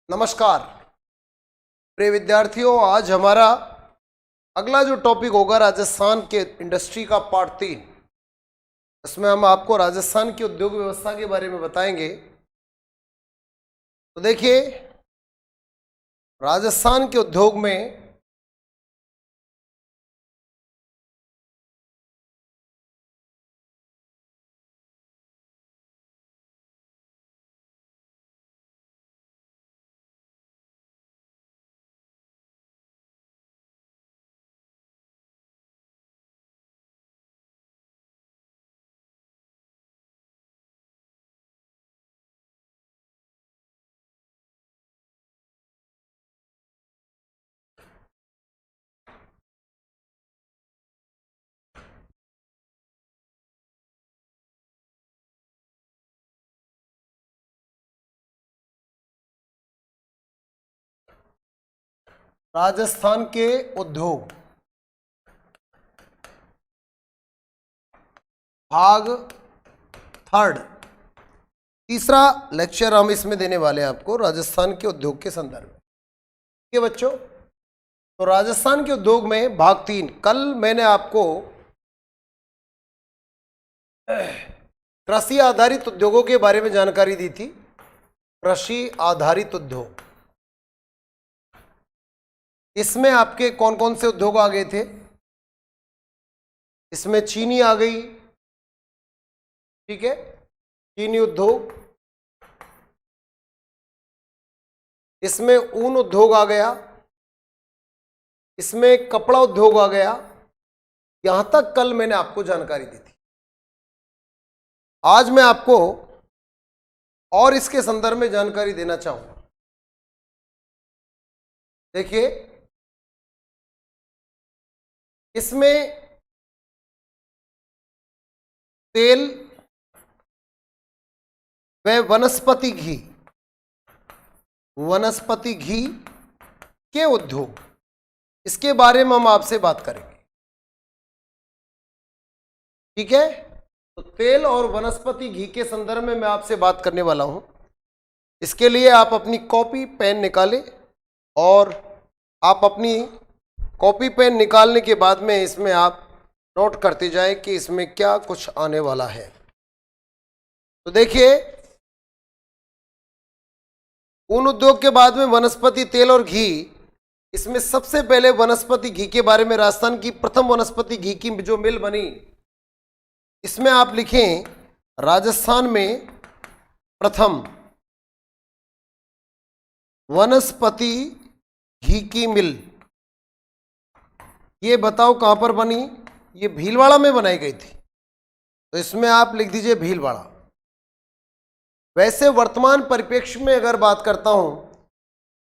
नमस्कार प्रिय विद्यार्थियों, आज हमारा अगला जो टॉपिक होगा राजस्थान के इंडस्ट्री का पार्ट 3। इसमें हम आपको राजस्थान की उद्योग व्यवस्था के बारे में बताएंगे। तो देखिए, राजस्थान के उद्योग में राजस्थान के उद्योग भाग 3 तीसरा लेक्चर हम इसमें देने वाले हैं आपको राजस्थान के उद्योग के संदर्भ में। ठीक है बच्चों, तो राजस्थान के उद्योग में भाग 3, कल मैंने आपको कृषि आधारित उद्योगों के बारे में जानकारी दी थी। कृषि आधारित उद्योग, इसमें आपके कौन कौन से उद्योग आ गए थे? इसमें चीनी आ गई, ठीक है, चीनी उद्योग। इसमें ऊन उद्योग आ गया, इसमें कपड़ा उद्योग आ गया। यहां तक कल मैंने आपको जानकारी दी थी। आज मैं आपको और इसके संदर्भ में जानकारी देना चाहूंगा। देखिए, इसमें तेल व वनस्पति घी के उद्योग, इसके बारे में हम आपसे बात करेंगे। ठीक है, तो तेल और वनस्पति घी के संदर्भ में मैं आपसे बात करने वाला हूं। इसके लिए आप अपनी कॉपी पेन निकालें और आप अपनी कॉपी पेन निकालने के बाद में इसमें आप नोट करते जाएं कि इसमें क्या कुछ आने वाला है। तो देखिए, ऊन उद्योग के बाद में वनस्पति तेल और घी। इसमें सबसे पहले वनस्पति घी के बारे में, राजस्थान की प्रथम वनस्पति घी की जो मिल बनी, इसमें आप लिखें राजस्थान में प्रथम वनस्पति घी की मिल। ये बताओ कहां पर बनी? ये भीलवाड़ा में बनाई गई थी, तो इसमें आप लिख दीजिए भीलवाड़ा। वैसे वर्तमान परिप्रेक्ष्य में अगर बात करता हूं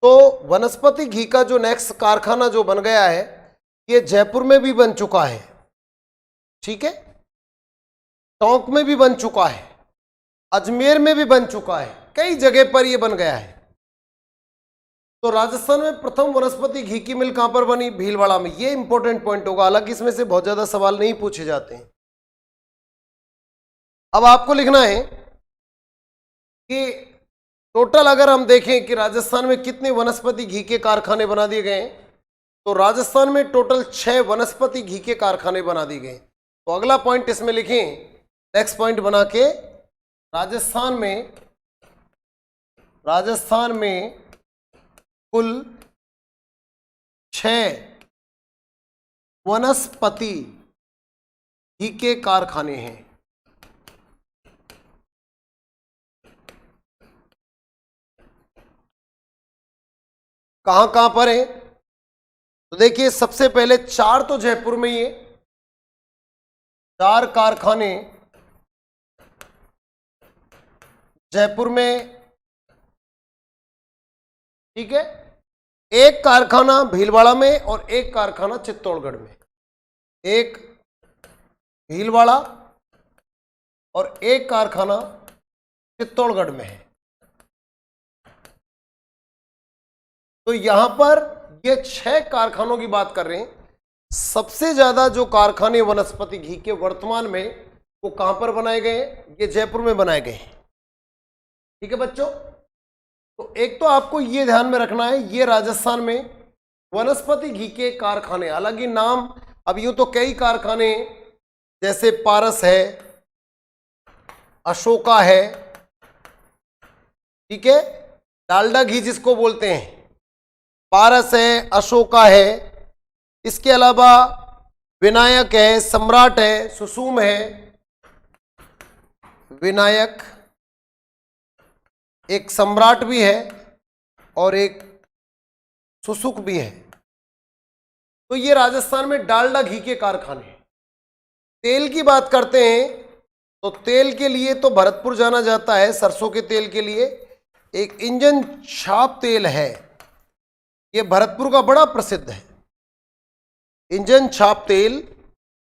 तो वनस्पति घी का जो नेक्स्ट कारखाना जो बन गया है, ये जयपुर में भी बन चुका है, ठीक है, टोंक में भी बन चुका है, अजमेर में भी बन चुका है, कई जगह पर ये बन गया है। तो राजस्थान में प्रथम वनस्पति घी की मिल कहां पर बनी? भीलवाड़ा में। ये इंपॉर्टेंट पॉइंट होगा, हालांकि इसमें से बहुत ज्यादा सवाल नहीं पूछे जाते हैं। अब आपको लिखना है कि टोटल अगर हम देखें कि राजस्थान में कितने वनस्पति घी के कारखाने बना दिए गए हैं, तो राजस्थान में टोटल 6 वनस्पति घी के कारखाने बना दिए गए। तो अगला पॉइंट इसमें लिखें, नेक्स्ट पॉइंट बना के, राजस्थान में कुल 6 वनस्पति घी के कारखाने हैं। कहां कहां पर है? तो देखिए, सबसे पहले 4 तो जयपुर में ही है, 4 कारखाने जयपुर में, ठीक है, 1 कारखाना भीलवाड़ा में और 1 कारखाना चित्तौड़गढ़ में। 1 भीलवाड़ा और 1 कारखाना चित्तौड़गढ़ में है। तो यहां पर ये 6 कारखानों की बात कर रहे हैं। सबसे ज्यादा जो कारखाने वनस्पति घी के वर्तमान में, वो कहां पर बनाए गए हैं? ये जयपुर में बनाए गए हैं। ठीक है बच्चों, तो एक तो आपको ये ध्यान में रखना है, ये राजस्थान में वनस्पति घी के कारखाने, हालांकि नाम अब यूं तो कई कारखाने जैसे पारस है, अशोका है, ठीक है, डालडा घी जिसको बोलते हैं, पारस है, अशोका है, इसके अलावा विनायक है, सम्राट है, सुसुम है, विनायक, एक सम्राट भी है और एक सुसुक भी है। तो ये राजस्थान में डालडा घी के कारखाने। तेल की बात करते हैं तो तेल के लिए तो भरतपुर जाना जाता है, सरसों के तेल के लिए। एक इंजन छाप तेल है, ये भरतपुर का बड़ा प्रसिद्ध है। इंजन छाप तेल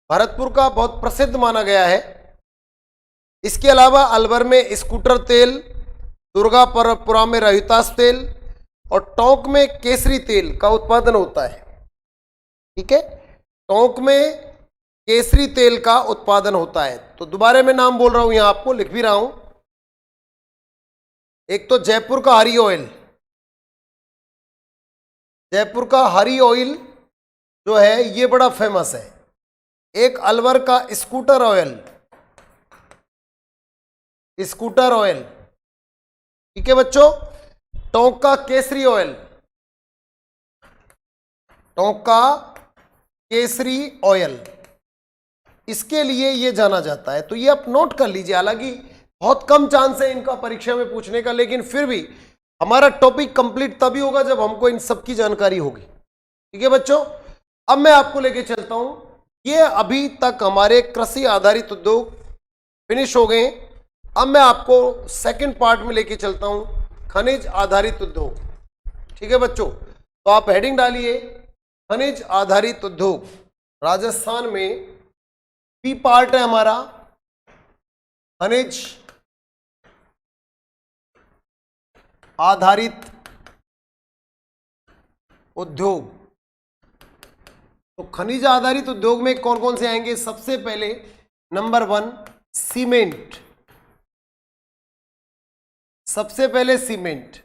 भरतपुर का बहुत प्रसिद्ध माना गया है। इसके अलावा अलवर में स्कूटर तेल, दुर्गापुरा में रोहितास तेल और टोंक में केसरी तेल का उत्पादन होता है। ठीक है, टोंक में केसरी तेल का उत्पादन होता है। तो दोबारा मैं नाम बोल रहा हूं, यहां आपको लिख भी रहा हूं। एक तो जयपुर का हरी ऑयल, जयपुर का हरी ऑयल जो है ये बड़ा फेमस है। एक अलवर का स्कूटर ऑयल, स्कूटर ऑयल, ठीक है बच्चों। टोंक का केसरी ऑयल, टोंक का केसरी ऑयल, इसके लिए ये जाना जाता है। तो ये आप नोट कर लीजिए। हालांकि बहुत कम चांस है इनका परीक्षा में पूछने का, लेकिन फिर भी हमारा टॉपिक कंप्लीट तभी होगा जब हमको इन सब की जानकारी होगी। ठीक है बच्चों, अब मैं आपको लेके चलता हूं। ये अभी तक हमारे कृषि आधारित उद्योग फिनिश हो गए। अब मैं आपको सेकंड पार्ट में लेके चलता हूं, खनिज आधारित उद्योग। ठीक है बच्चों, तो आप हेडिंग डालिए खनिज आधारित उद्योग। राजस्थान में बी पार्ट है हमारा खनिज आधारित उद्योग। तो खनिज आधारित उद्योग में कौन कौन से आएंगे? सबसे पहले नंबर 1 सीमेंट, सबसे पहले सीमेंट।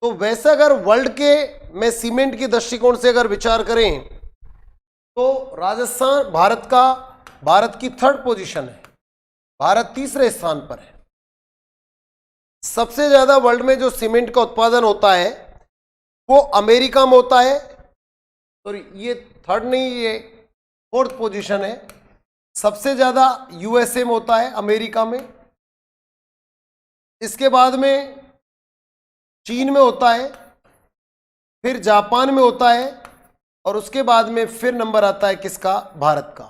तो वैसे अगर वर्ल्ड के में सीमेंट के दृष्टिकोण से अगर विचार करें तो राजस्थान भारत की थर्ड पोजीशन है, भारत तीसरे स्थान पर है। सबसे ज्यादा वर्ल्ड में जो सीमेंट का उत्पादन होता है वो अमेरिका में होता है, तो ये थर्ड नहीं, ये फोर्थ पोजीशन है। सबसे ज्यादा यूएसए में होता है, अमेरिका में। इसके बाद में चीन में होता है, फिर जापान में होता है और उसके बाद में फिर नंबर आता है किसका? भारत का।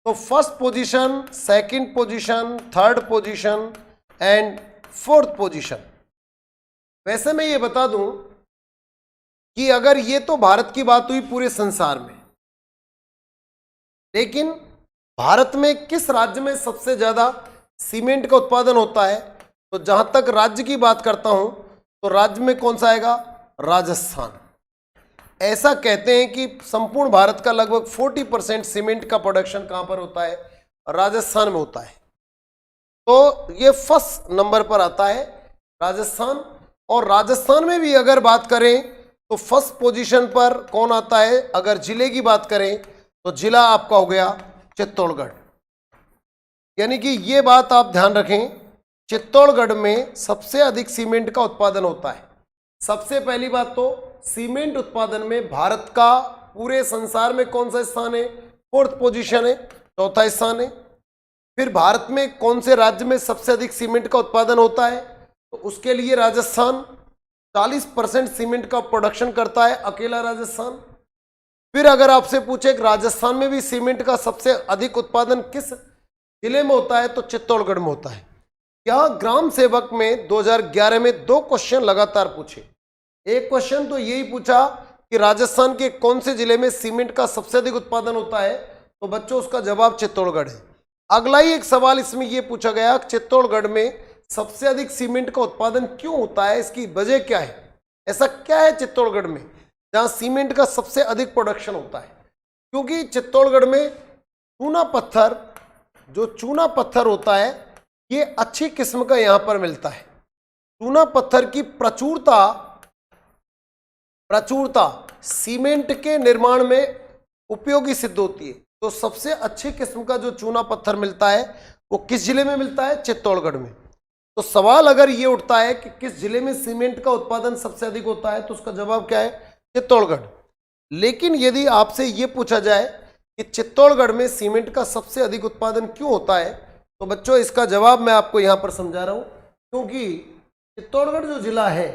तो first position, second position, third position and fourth position. वैसे मैं ये बता दूं कि अगर ये तो भारत की बात हुई पूरे संसार में, लेकिन भारत में किस राज्य में सबसे ज्यादा सीमेंट का उत्पादन होता है? तो जहां तक राज्य की बात करता हूं तो राज्य में कौन सा आएगा? राजस्थान। ऐसा कहते हैं कि संपूर्ण भारत का लगभग 40% सीमेंट का प्रोडक्शन कहां पर होता है? राजस्थान में होता है। तो ये फर्स्ट नंबर पर आता है राजस्थान। और राजस्थान में भी अगर बात करें तो फर्स्ट पोजीशन पर कौन आता है? अगर जिले की बात करें तो जिला आपका हो गया चित्तौड़गढ़। यानी कि ये बात आप ध्यान रखें, चित्तौड़गढ़ में सबसे अधिक सीमेंट का उत्पादन होता है। सबसे पहली बात तो सीमेंट उत्पादन में भारत का पूरे संसार में कौन सा स्थान है? फोर्थ पोजीशन है, चौथा स्थान है। फिर भारत में कौन से राज्य में सबसे अधिक सीमेंट का उत्पादन होता है? तो उसके लिए राजस्थान 40% सीमेंट का प्रोडक्शन करता है, अकेला राजस्थान। फिर अगर आपसे पूछे कि राजस्थान में भी सीमेंट का सबसे अधिक उत्पादन किस जिले में होता है? तो चित्तौड़गढ़ में होता है। यह ग्राम सेवक में 2011 में 2 क्वेश्चन लगातार पूछे। एक क्वेश्चन तो यही पूछा कि राजस्थान के कौन से जिले में सीमेंट का सबसे अधिक उत्पादन होता है? तो बच्चों उसका जवाब चित्तौड़गढ़ है। अगला ही एक सवाल इसमें यह पूछा गया, चित्तौड़गढ़ में सबसे अधिक सीमेंट का उत्पादन क्यों होता है? इसकी वजह क्या है? ऐसा क्या है चित्तौड़गढ़ में जहां सीमेंट का सबसे अधिक प्रोडक्शन होता है? क्योंकि चित्तौड़गढ़ में चूना पत्थर, जो चूना पत्थर होता है, ये अच्छी किस्म का यहां पर मिलता है। चूना पत्थर की प्रचुरता सीमेंट के निर्माण में उपयोगी सिद्ध होती है। तो सबसे अच्छे किस्म का जो चूना पत्थर मिलता है वो किस जिले में मिलता है? चित्तौड़गढ़ में। तो सवाल अगर ये उठता है कि किस जिले में सीमेंट का उत्पादन सबसे अधिक होता है, तो उसका जवाब क्या है? चित्तौड़गढ़। लेकिन यदि आपसे ये पूछा जाए कि चित्तौड़गढ़ में सीमेंट का सबसे अधिक उत्पादन क्यों होता है, तो बच्चों इसका जवाब मैं आपको यहां पर समझा रहा हूं। क्योंकि चित्तौड़गढ़ जो जिला है,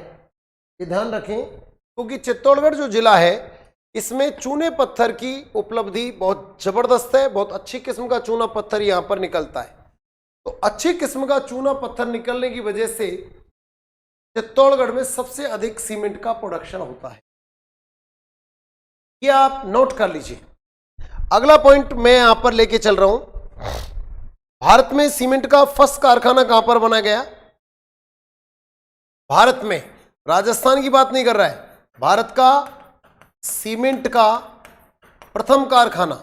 ये ध्यान रखें, क्योंकि चित्तौड़गढ़ जो जिला है इसमें चूने पत्थर की उपलब्धि बहुत जबरदस्त है। बहुत अच्छी किस्म का चूना पत्थर यहां पर निकलता है। तो अच्छी किस्म का चूना पत्थर निकलने की वजह से चित्तौड़गढ़ में सबसे अधिक सीमेंट का प्रोडक्शन होता है। ये आप नोट कर लीजिए। अगला पॉइंट मैं यहां पर लेके चल रहा हूं। भारत में सीमेंट का फर्स्ट कारखाना कहां पर बनाया गया? भारत में, राजस्थान की बात नहीं कर रहा है, भारत का सीमेंट का प्रथम कारखाना,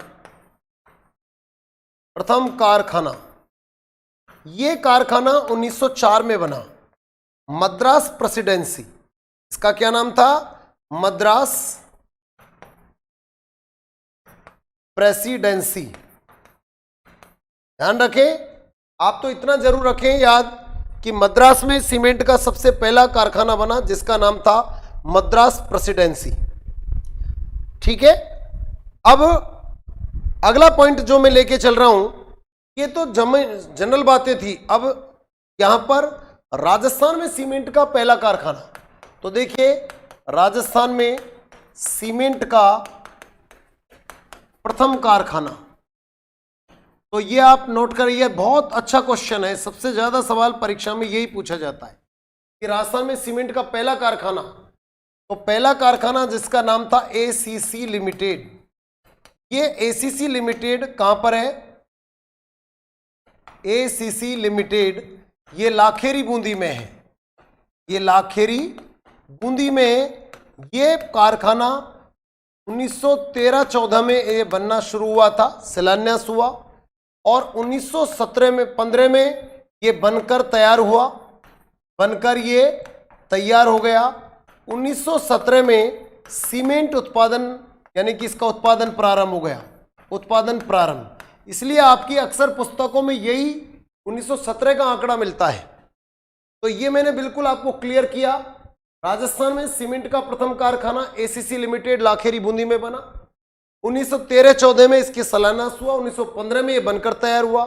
ये कारखाना 1904 में बना, मद्रास प्रेसिडेंसी। इसका क्या नाम था? मद्रास प्रेसिडेंसी। ध्यान रखें, आप तो इतना जरूर रखें याद कि मद्रास में सीमेंट का सबसे पहला कारखाना बना जिसका नाम था मद्रास प्रेसिडेंसी। ठीक है। अब अगला पॉइंट जो मैं लेके चल रहा हूं, ये तो जनरल बातें थी। अब यहां पर राजस्थान में सीमेंट का पहला कारखाना, तो देखिए राजस्थान में सीमेंट का प्रथम कारखाना, तो ये आप नोट करिए, बहुत अच्छा क्वेश्चन है। सबसे ज्यादा सवाल परीक्षा में यही पूछा जाता है कि राजस्थान में सीमेंट का पहला कारखाना, तो पहला कारखाना जिसका नाम था एसीसी लिमिटेड। ये एसीसी लिमिटेड कहां पर है? एसीसी लिमिटेड ये लाखेरी बूंदी में है। ये लाखेरी बूंदी में ये कारखाना 1913-14 में ये बनना शुरू हुआ था, शिलान्यास हुआ, और 1917 में 15 में ये बनकर तैयार हुआ, बनकर ये तैयार हो गया। 1917 में सीमेंट उत्पादन यानी कि इसका उत्पादन प्रारंभ हो गया, उत्पादन प्रारंभ। इसलिए आपकी अक्सर पुस्तकों में यही 1917 का आंकड़ा मिलता है। तो ये मैंने बिल्कुल आपको क्लियर किया। राजस्थान में सीमेंट का प्रथम कारखाना एसीसी लिमिटेड लाखेरी बूंदी में बना। 1913-14 में इसकी शिलान्यास हुआ, 1915 में ये बनकर तैयार हुआ,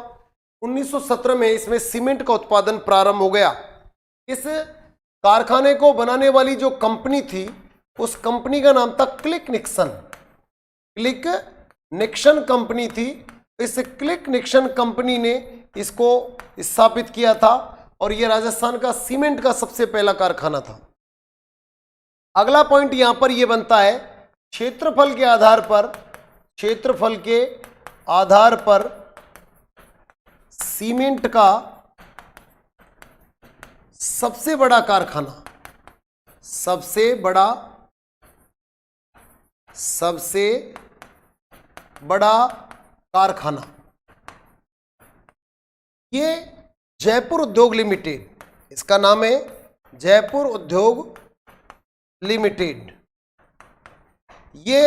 1917 में इसमें सीमेंट का उत्पादन प्रारंभ हो गया। इस कारखाने को बनाने वाली जो कंपनी थी उस कंपनी का नाम था click Nixon. Click Nixon company थी। इस क्लिक निक्सन कंपनी ने इसको स्थापित किया था और यह राजस्थान का सीमेंट का सबसे पहला कारखाना था। अगला पॉइंट यहां पर यह बनता है, क्षेत्रफल के आधार पर सीमेंट का सबसे बड़ा कारखाना, सबसे बड़ा कारखाना, ये जयपुर उद्योग लिमिटेड, इसका नाम है जयपुर उद्योग लिमिटेड। ये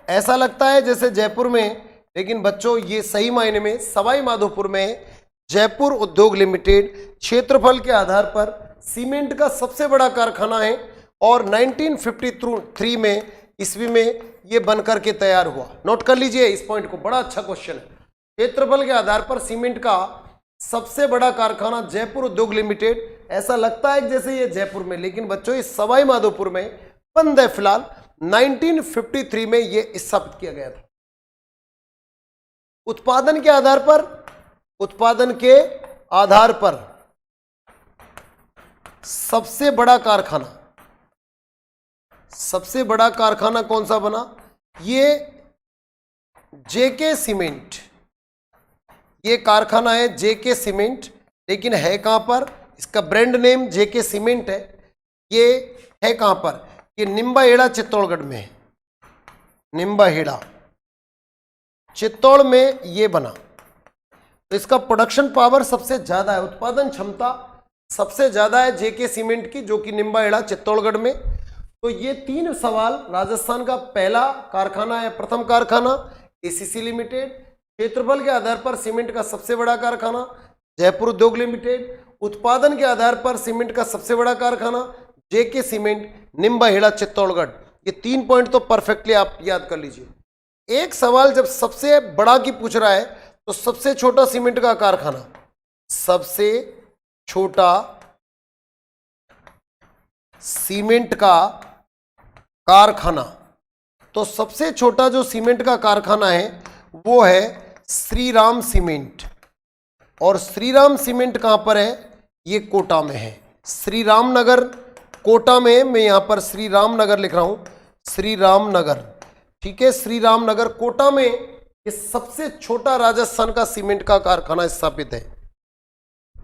ऐसा लगता है जैसे जयपुर में, लेकिन बच्चों ये सही मायने में सवाई माधोपुर में जयपुर उद्योग लिमिटेड क्षेत्रफल के आधार पर सीमेंट का सबसे बड़ा कारखाना है और 1953 में ईस्वी में ये बनकर के तैयार हुआ। नोट कर लीजिए इस पॉइंट को, बड़ा अच्छा क्वेश्चन है। क्षेत्रफल के आधार पर सीमेंट का सबसे बड़ा कारखाना जयपुर उद्योग लिमिटेड, ऐसा लगता है जैसे ये जयपुर में, लेकिन बच्चों ये सवाई माधोपुर में बंद है। फिलहाल 1953 में ये स्थापित किया गया था। उत्पादन के आधार पर सबसे बड़ा कारखाना कौन सा बना? ये जेके सीमेंट, ये कारखाना है जेके सीमेंट, लेकिन है कहां पर? इसका ब्रांड नेम जेके सीमेंट है। ये है कहां पर? ये निम्बाहेड़ा चित्तौड़गढ़ में है। निम्बाहेड़ा चित्तौड़ में ये बना। तो इसका प्रोडक्शन पावर सबसे ज्यादा है, उत्पादन क्षमता सबसे ज्यादा है जेके सीमेंट की, जो कि निम्बाहेड़ा चित्तौड़गढ़ में। तो ये 3 सवाल, राजस्थान का पहला कारखाना है, प्रथम कारखाना एसीसी लिमिटेड, क्षेत्रफल के आधार पर सीमेंट का सबसे बड़ा कारखाना जयपुर उद्योग लिमिटेड, उत्पादन के आधार पर सीमेंट का सबसे बड़ा कारखाना जेके सीमेंट निम्बाहेड़ा चित्तौड़गढ़। ये 3 पॉइंट तो परफेक्टली आप याद कर लीजिए। एक सवाल जब सबसे बड़ा की पूछ रहा है तो सबसे छोटा सीमेंट का कारखाना, सबसे छोटा सीमेंट का कारखाना, तो सबसे छोटा जो सीमेंट का कारखाना है वो है श्रीराम सीमेंट। और श्रीराम सीमेंट कहां पर है? ये कोटा में है, श्रीराम नगर कोटा में। मैं यहां पर श्रीराम नगर लिख रहा हूं, श्रीराम नगर, ठीक है, श्रीराम नगर कोटा में ये सबसे छोटा राजस्थान का सीमेंट का कारखाना स्थापित है,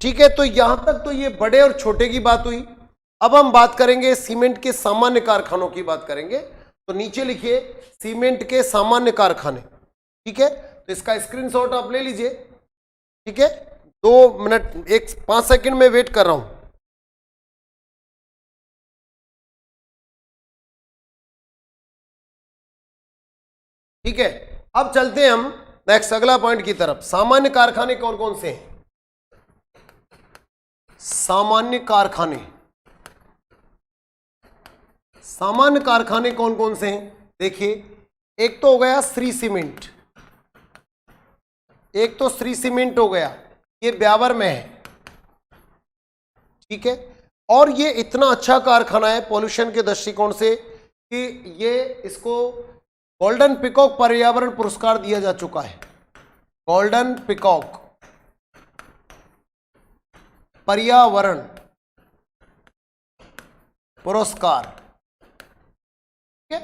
ठीक है। तो यहां तक तो ये बड़े और छोटे की बात हुई। अब हम बात करेंगे सीमेंट के सामान्य कारखानों की बात करेंगे। तो नीचे लिखिए सीमेंट के सामान्य कारखाने, ठीक है। तो इसका स्क्रीनशॉट आप ले लीजिए, ठीक है। 2 मिनट 5 सेकंड में वेट कर रहा हूं। ठीक है, अब चलते हैं हम नेक्स्ट अगला पॉइंट की तरफ। सामान्य कारखाने कौन कौन से हैं? सामान्य कारखाने, सामान्य कारखाने कौन कौन से हैं? देखिए, एक तो हो गया श्री सीमेंट, एक तो श्री सीमेंट हो गया, ये ब्यावर में है, ठीक है। और ये इतना अच्छा कारखाना है पॉल्यूशन के दृष्टिकोण से कि ये इसको गोल्डन पिकॉक पर्यावरण पुरस्कार दिया जा चुका है। गोल्डन पिकॉक पर्यावरण पुरस्कार, ठीक है।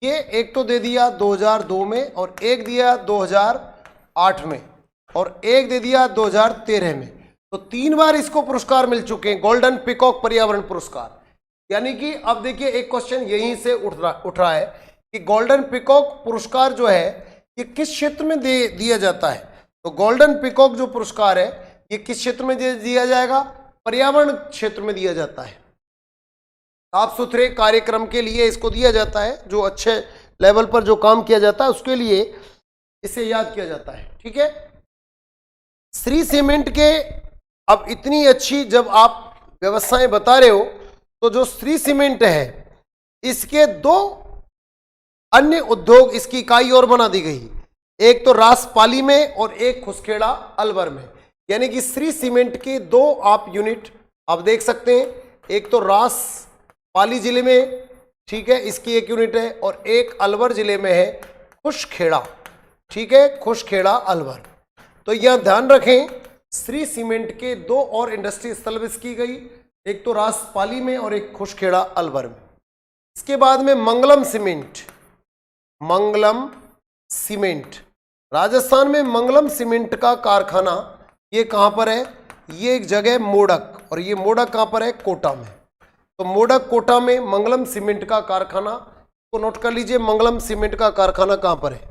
ये एक तो दे दिया 2002 में, और एक दिया 2008 में, और एक दे दिया 2013 में। तो 3 बार इसको पुरस्कार मिल चुके हैं, गोल्डन पिकॉक पर्यावरण पुरस्कार। यानी कि अब देखिए एक क्वेश्चन यहीं से उठ रहा है कि गोल्डन पिकॉक पुरस्कार जो है ये किस क्षेत्र में दिया जाता है? तो गोल्डन पिकॉक जो पुरस्कार है ये किस क्षेत्र में दिया जाएगा? पर्यावरण क्षेत्र में दिया जाता है। साफ सुथरे कार्यक्रम के लिए इसको दिया जाता है, जो अच्छे लेवल पर जो काम किया जाता है उसके लिए इसे याद किया जाता है, ठीक है। श्री सीमेंट के अब इतनी अच्छी जब आप व्यवस्थाएं बता रहे हो, तो जो श्री सीमेंट है इसके 2 अन्य उद्योग, इसकी इकाई और बना दी गई, एक तो रासपाली में और एक खुसखेड़ा अलवर में। यानी कि श्री सीमेंट के 2 आप यूनिट आप देख सकते हैं, एक तो रासपाली जिले में, ठीक है, इसकी एक यूनिट है, और एक अलवर जिले में है खुसखेड़ा, ठीक है, खुसखेड़ा अलवर। तो यह ध्यान रखें, श्री सीमेंट के 2 और इंडस्ट्री एस्टेब्लिश की गई, एक तो रासपाली में और एक खुसखेड़ा अलवर में। इसके बाद में मंगलम सीमेंट, मंगलम सीमेंट राजस्थान में मंगलम सीमेंट का कारखाना ये कहां पर है? ये एक जगह मोडक, और ये मोडक कहां पर है? कोटा में। तो मोडक कोटा में मंगलम सीमेंट का कारखाना को नोट कर लीजिए, मंगलम सीमेंट का कारखाना कहां पर है।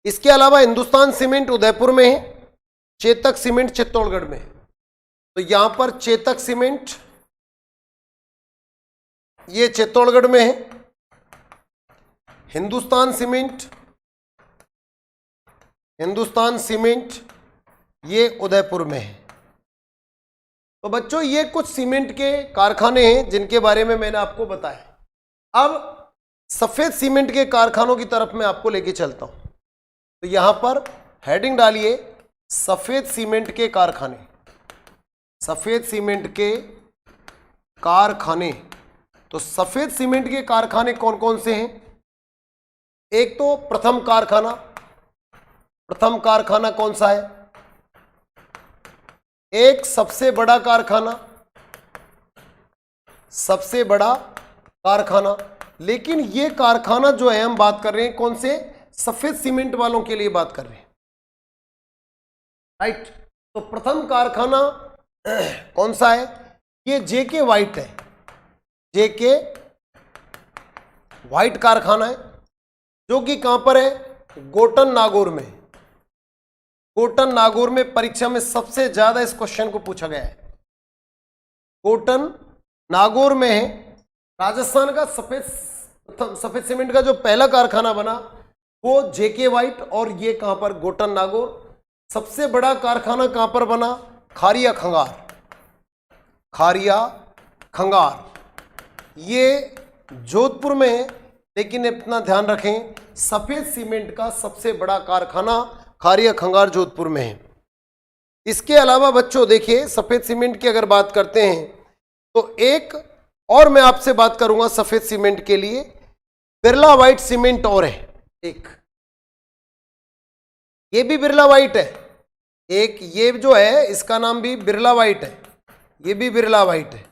इसके अलावा हिंदुस्तान सीमेंट उदयपुर में है, चेतक सीमेंट चित्तौड़गढ़ में है। तो यहां पर चेतक सीमेंट ये चित्तौड़गढ़ में है, हिंदुस्तान सीमेंट ये उदयपुर में है। तो बच्चों ये कुछ सीमेंट के कारखाने हैं जिनके बारे में मैंने आपको बताया। अब सफेद सीमेंट के कारखानों की तरफ मैं आपको लेके चलता हूं। तो यहां पर हेडिंग डालिए सफेद सीमेंट के कारखाने, सफेद सीमेंट के कारखाने। तो सफेद सीमेंट के कारखाने कौन कौन से हैं? एक तो प्रथम कारखाना, प्रथम कारखाना कौन सा है? एक सबसे बड़ा कारखाना, सबसे बड़ा कारखाना। लेकिन ये कारखाना जो है हम बात कर रहे हैं कौन से? सफेद सीमेंट वालों के लिए बात कर रहे हैं, राइट। तो प्रथम कारखाना कौन सा है? ये जेके वाइट है, जेके वाइट कारखाना है, जो कि कहां पर है? गोटन नागौर में। गोटन नागौर में परीक्षा में सबसे ज्यादा इस क्वेश्चन को पूछा गया है। गोटन नागौर में है। राजस्थान का सफेद सीमेंट का जो पहला कारखाना बना वो जेके वाइट, और ये कहां पर, गोटन नागौर। सबसे बड़ा कारखाना कहां पर बना, खारिया खंगार, खारिया खंगार, ये जोधपुर में है। लेकिन इतना ध्यान रखें, सफेद सीमेंट का सबसे बड़ा कारखाना खारिया खंगार जोधपुर में है। इसके अलावा बच्चों देखिए, सफेद सीमेंट की अगर बात करते हैं तो एक और मैं आपसे बात करूंगा सफेद सीमेंट के लिए, बिरला व्हाइट सीमेंट और है एक, ये भी बिरला व्हाइट है। एक ये जो है इसका नाम भी बिरला व्हाइट है, ये भी बिरला व्हाइट है,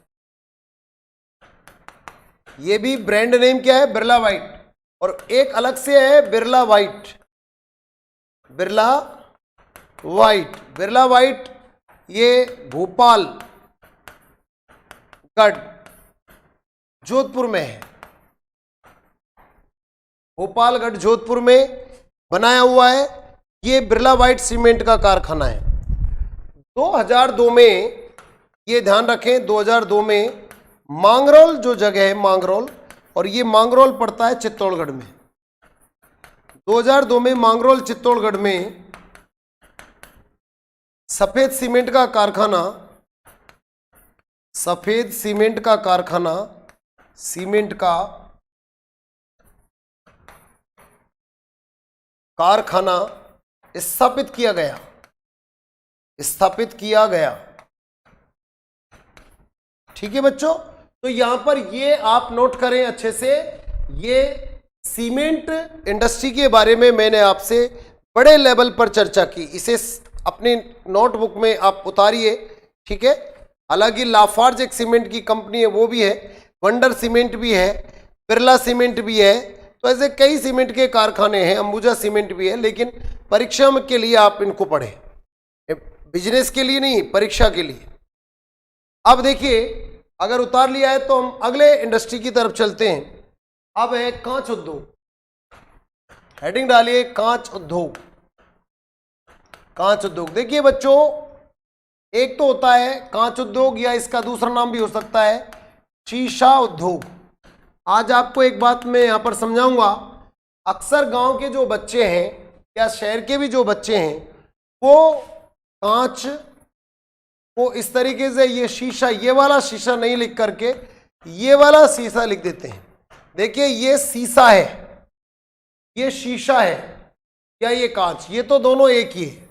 ये भी ब्रांड नेम क्या है, बिरला व्हाइट। और एक अलग से है Birla white, Birla white, Birla white ये भोपाल गढ़ जोधपुर में है, भोपालगढ़ जोधपुर में बनाया हुआ है। ये बिरला व्हाइट सीमेंट का कारखाना है। 2002 में, ये ध्यान रखें, 2002 में मांगरोल जो जगह है, मांगरोल, और ये मांगरोल पड़ता है चित्तौड़गढ़ में। 2002 में मांगरोल चित्तौड़गढ़ में सफेद सीमेंट का कारखाना, सफेद सीमेंट का कारखाना, सीमेंट का कारखाना स्थापित किया गया, स्थापित किया गया। ठीक है बच्चों, तो यहां पर ये आप नोट करें अच्छे से, ये सीमेंट इंडस्ट्री के बारे में मैंने आपसे बड़े लेवल पर चर्चा की, इसे अपनी नोटबुक में आप उतारिए। ठीक है, हालांकि लाफार्ज एक सीमेंट की कंपनी है, वो भी है, वंडर सीमेंट भी है, बिरला सीमेंट भी है, तो ऐसे कई सीमेंट के कारखाने हैं, अंबुजा सीमेंट भी है। लेकिन परीक्षा के लिए आप इनको पढ़ें, बिजनेस के लिए नहीं, परीक्षा के लिए। अब देखिए, अगर उतार लिया है तो हम अगले इंडस्ट्री की तरफ चलते हैं। अब है कांच उद्योग, हेडिंग डालिए कांच उद्योग, कांच उद्योग। देखिए बच्चों, एक तो होता है कांच उद्योग, या इसका दूसरा नाम भी हो सकता है शीशा उद्योग। आज आपको एक बात मैं यहां पर समझाऊंगा, अक्सर गांव के जो बच्चे हैं या शहर के भी जो बच्चे हैं, वो कांच को इस तरीके से, ये शीशा, ये वाला शीशा नहीं लिख करके ये वाला शीशा लिख देते हैं। देखिए, ये शीशा है, ये शीशा है, या ये कांच, ये तो दोनों एक ही है।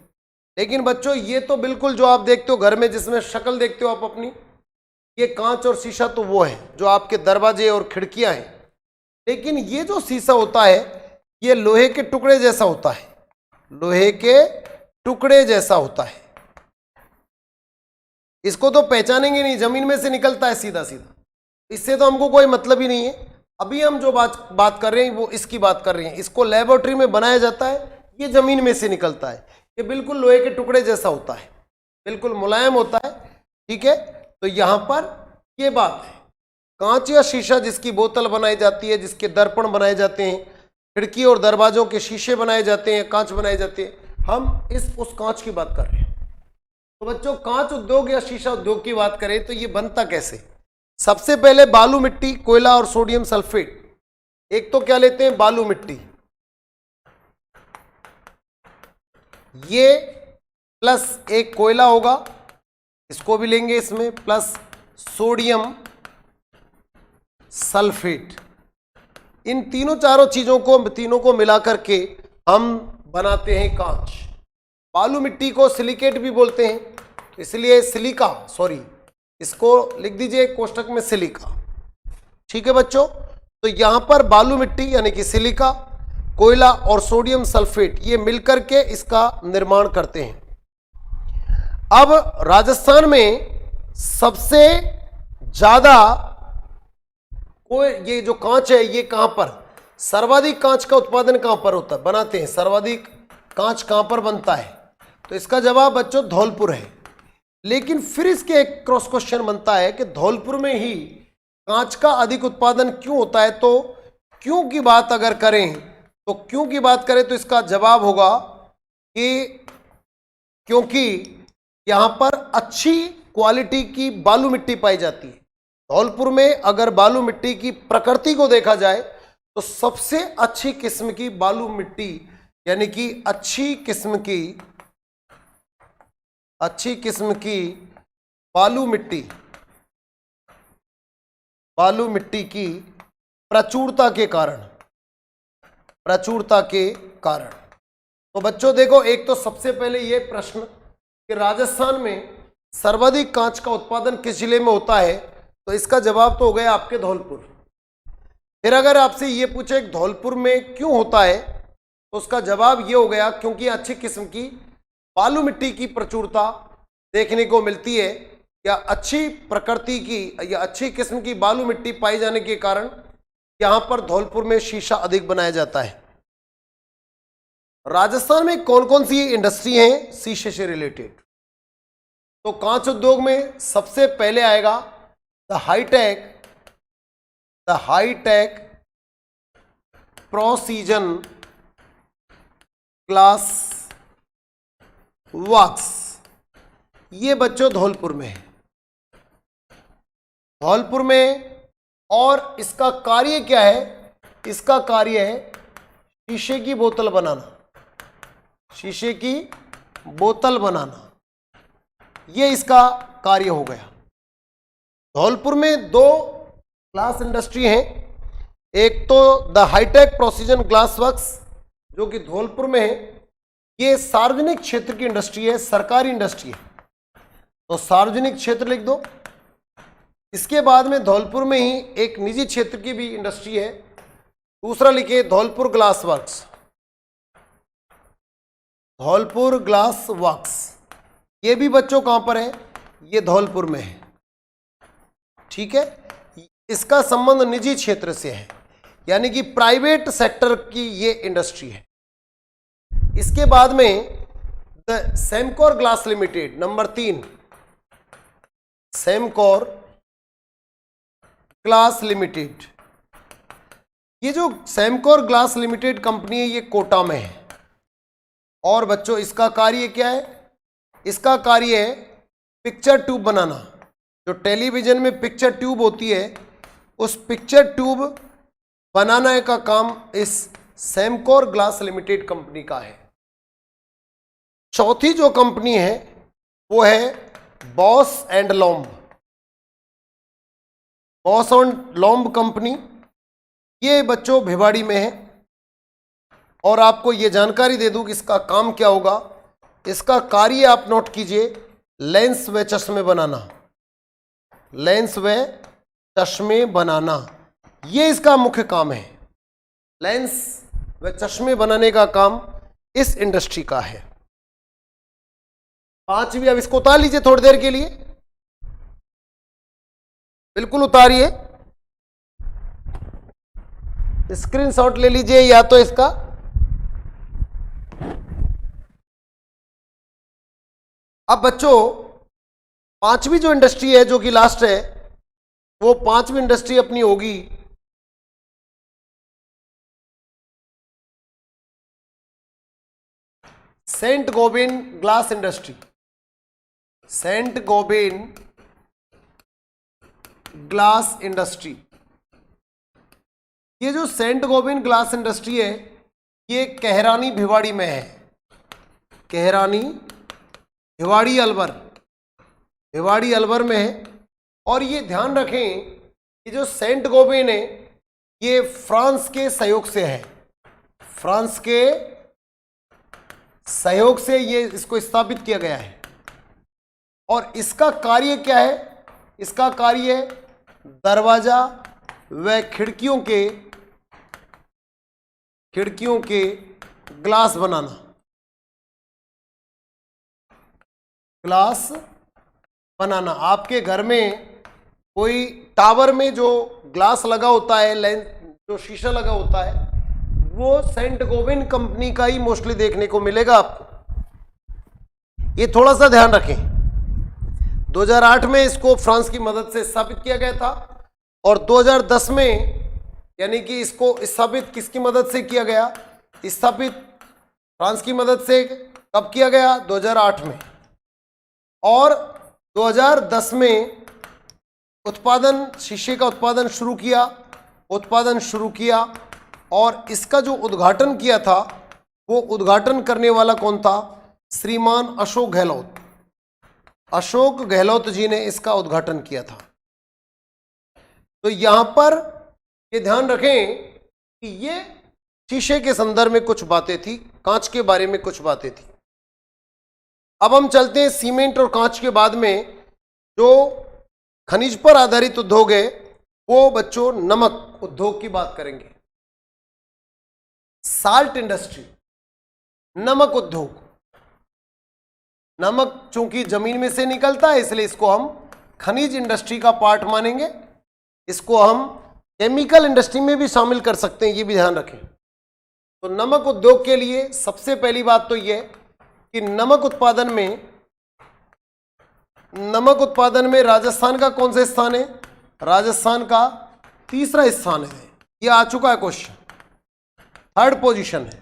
लेकिन बच्चों, ये तो बिल्कुल जो आप देखते हो घर में, जिसमें शक्ल देखते हो आप अपनी, ये कांच और शीशा तो वो है जो आपके दरवाजे और खिड़कियां हैं। लेकिन ये जो शीशा होता है, ये लोहे के टुकड़े जैसा होता है, लोहे के टुकड़े जैसा होता है। इसको तो पहचानेंगे नहीं, जमीन में से निकलता है सीधा सीधा, इससे तो हमको कोई मतलब ही नहीं है। अभी हम जो बात कर रहे हैं वो इसकी बात कर रहे हैं। इसको लेबोरेटरी में बनाया जाता है, ये जमीन में से निकलता है, ये बिल्कुल लोहे के टुकड़े जैसा होता है, बिल्कुल मुलायम होता है। ठीक है, तो यहां पर ये बात है, कांच या शीशा जिसकी बोतल बनाई जाती है, जिसके दर्पण बनाए जाते हैं, खिड़की और दरवाजों के शीशे बनाए जाते हैं, कांच बनाए जाते हैं, हम उस कांच की बात कर रहे हैं। तो बच्चों, कांच उद्योग या शीशा उद्योग की बात करें तो ये बनता कैसे? सबसे पहले बालू मिट्टी, कोयला और सोडियम सल्फेट। एक तो क्या लेते हैं, बालू मिट्टी, ये प्लस एक कोयला होगा, इसको भी लेंगे इसमें, प्लस सोडियम सल्फेट। इन तीनों चारों चीजों को, तीनों को मिलाकर के हम बनाते हैं कांच। बालू मिट्टी को सिलिकेट भी बोलते हैं, इसलिए सिलिका, सॉरी, इसको लिख दीजिए कोष्टक में सिलिका। ठीक है बच्चों, तो यहां पर बालू मिट्टी यानी कि सिलिका, कोयला और सोडियम सल्फेट, ये मिलकर के इसका निर्माण करते हैं। अब राजस्थान में सबसे ज्यादा ये जो कांच है, ये कहां पर, सर्वाधिक कांच का उत्पादन कहां पर होता है, बनाते हैं, सर्वाधिक कांच कहां पर बनता है? तो इसका जवाब बच्चों धौलपुर है। लेकिन फिर इसके एक क्रॉस क्वेश्चन बनता है कि धौलपुर में ही कांच का अधिक उत्पादन क्यों होता है? तो क्यों की बात अगर करें, तो क्यों की बात करें तो इसका जवाब होगा कि क्योंकि यहां पर अच्छी क्वालिटी की बालू मिट्टी पाई जाती है। धौलपुर में अगर बालू मिट्टी की प्रकृति को देखा जाए तो सबसे अच्छी किस्म की बालू मिट्टी, यानी कि अच्छी किस्म की बालू मिट्टी की प्रचुरता के कारण। तो बच्चों देखो, एक तो सबसे पहले ये प्रश्न कि राजस्थान में सर्वाधिक कांच का उत्पादन किस जिले में होता है, तो इसका जवाब तो हो गया आपके धौलपुर। फिर अगर आपसे ये पूछे धौलपुर में क्यों होता है, तो उसका जवाब ये हो गया क्योंकि अच्छी किस्म की बालू मिट्टी की प्रचुरता देखने को मिलती है, या अच्छी प्रकृति की या अच्छी किस्म की बालू मिट्टी पाई जाने के कारण यहां पर धौलपुर में शीशा अधिक बनाया जाता है। राजस्थान में कौन कौन सी इंडस्ट्री हैं शीशे से रिलेटेड? तो कांच उद्योग में सबसे पहले आएगा the hitech precision glass works. ये बच्चों धौलपुर में है, और इसका कार्य क्या है? इसका कार्य है शीशे की बोतल बनाना, ये इसका कार्य हो गया। धौलपुर में 2 ग्लास इंडस्ट्री हैं, एक तो the hitech precision glass works जो कि धौलपुर में है, ये सार्वजनिक क्षेत्र की इंडस्ट्री है, सरकारी इंडस्ट्री है, तो सार्वजनिक क्षेत्र लिख दो। इसके बाद में धौलपुर में ही एक निजी क्षेत्र की भी इंडस्ट्री है, दूसरा लिखे धौलपुर ग्लास वर्क्स। ये भी बच्चों कहां पर है? ये धौलपुर में है, ठीक है। इसका संबंध निजी क्षेत्र से है, यानी कि प्राइवेट सेक्टर की ये इंडस्ट्री है। इसके बाद में the Semcor glass limited, number 3 Semcor glass limited. ये जो सेमकोर ग्लास लिमिटेड कंपनी है, ये कोटा में है, और बच्चों इसका कार्य क्या है? इसका कार्य है पिक्चर ट्यूब बनाना। जो टेलीविजन में पिक्चर ट्यूब होती है, उस पिक्चर ट्यूब बनाने का काम इस सेमकोर ग्लास लिमिटेड कंपनी का है। चौथी जो कंपनी है वो है बॉस एंड लॉम्ब कंपनी। ये बच्चों भिवाड़ी में है, और आपको ये जानकारी दे दूं कि इसका काम क्या होगा। इसका कार्य आप नोट कीजिए, लेंस व चश्मे बनाना, ये इसका मुख्य काम है। लेंस व चश्मे बनाने का काम इस इंडस्ट्री का है। 5वीं, अब इसको उतार लीजिए थोड़ी देर के लिए, बिल्कुल उतारिए, स्क्रीनशॉट ले लीजिए या तो इसका। अब बच्चों 5वीं जो इंडस्ट्री है, जो कि लास्ट है, वो 5वीं इंडस्ट्री अपनी होगी Saint Gobain glass industry. Saint Gobain glass industry, ये जो सेंट गोबिन ग्लास इंडस्ट्री है, ये कहरानी भिवाड़ी में है। कहरानी भिवाड़ी अलवर में है। और ये ध्यान रखें कि जो सेंट गोबिन है, ये फ्रांस के सहयोग से है। फ्रांस के सहयोग से ये इसको स्थापित किया गया है। और इसका कार्य क्या है? इसका कार्य है दरवाजा व खिड़कियों के ग्लास बनाना। आपके घर में कोई टावर में जो ग्लास लगा होता है, लेंस जो शीशा लगा होता है, वो सेंट गोबिन कंपनी का ही मोस्टली देखने को मिलेगा आपको। ये थोड़ा सा ध्यान रखें। 2008 में इसको फ्रांस की मदद से स्थापित किया गया था, और 2010 में, यानी कि इसको स्थापित किसकी मदद से किया गया? स्थापित फ्रांस की मदद से। कब किया गया? 2008 में। और 2010 में शीशे का उत्पादन शुरू किया और इसका जो उद्घाटन किया था वो उद्घाटन करने वाला कौन था? श्रीमान अशोक गहलोत। अशोक गहलोत जी ने इसका उद्घाटन किया था। तो यहां पर ये ध्यान रखें कि ये शीशे के संदर्भ में कुछ बातें थी, कांच के बारे में कुछ बातें थी। अब हम चलते हैं सीमेंट और कांच के बाद में जो खनिज पर आधारित उद्योग है वो बच्चों नमक उद्योग की बात करेंगे। साल्ट इंडस्ट्री, नमक उद्योग। नमक चूंकि जमीन में से निकलता है इसलिए इसको हम खनिज इंडस्ट्री का पार्ट मानेंगे। इसको हम केमिकल इंडस्ट्री में भी शामिल कर सकते हैं, ये भी ध्यान रखें। तो नमक उद्योग के लिए सबसे पहली बात तो ये कि नमक उत्पादन में राजस्थान का कौन सा स्थान है? राजस्थान का तीसरा स्थान है। ये आ चुका है क्वेश्चन, 3rd पोजीशन है।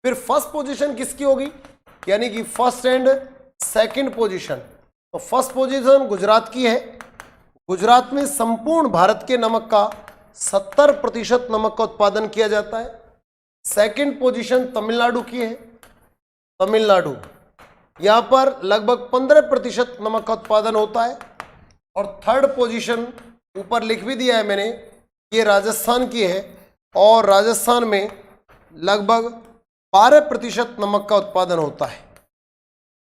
फिर फर्स्ट पोजीशन किसकी होगी? यानी कि फर्स्ट एंड सेकंड पोजीशन। तो फर्स्ट पोजीशन गुजरात की है। गुजरात में संपूर्ण भारत के नमक का 70% नमक का उत्पादन किया जाता है। सेकंड पोजीशन तमिलनाडु की है। तमिलनाडु यहाँ पर लगभग 15% नमक का उत्पादन होता है। और 3rd पोजीशन ऊपर लिख भी दिया है मैंने, ये राजस्थान की है और राजस्थान में लगभग 12% नमक का उत्पादन होता है।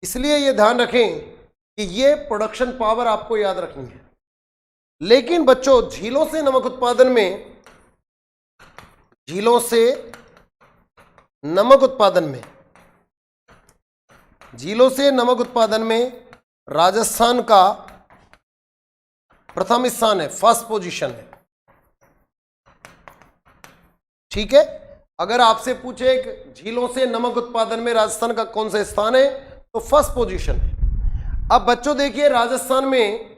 इसलिए ये ध्यान रखें कि ये प्रोडक्शन पावर आपको याद रखनी है। लेकिन बच्चों झीलों से नमक उत्पादन में राजस्थान का प्रथम स्थान है, फर्स्ट पोजीशन है। ठीक है, अगर आपसे पूछे झीलों से नमक उत्पादन में राजस्थान का कौन सा स्थान है तो फर्स्ट पोजीशन है। अब बच्चों देखिए राजस्थान में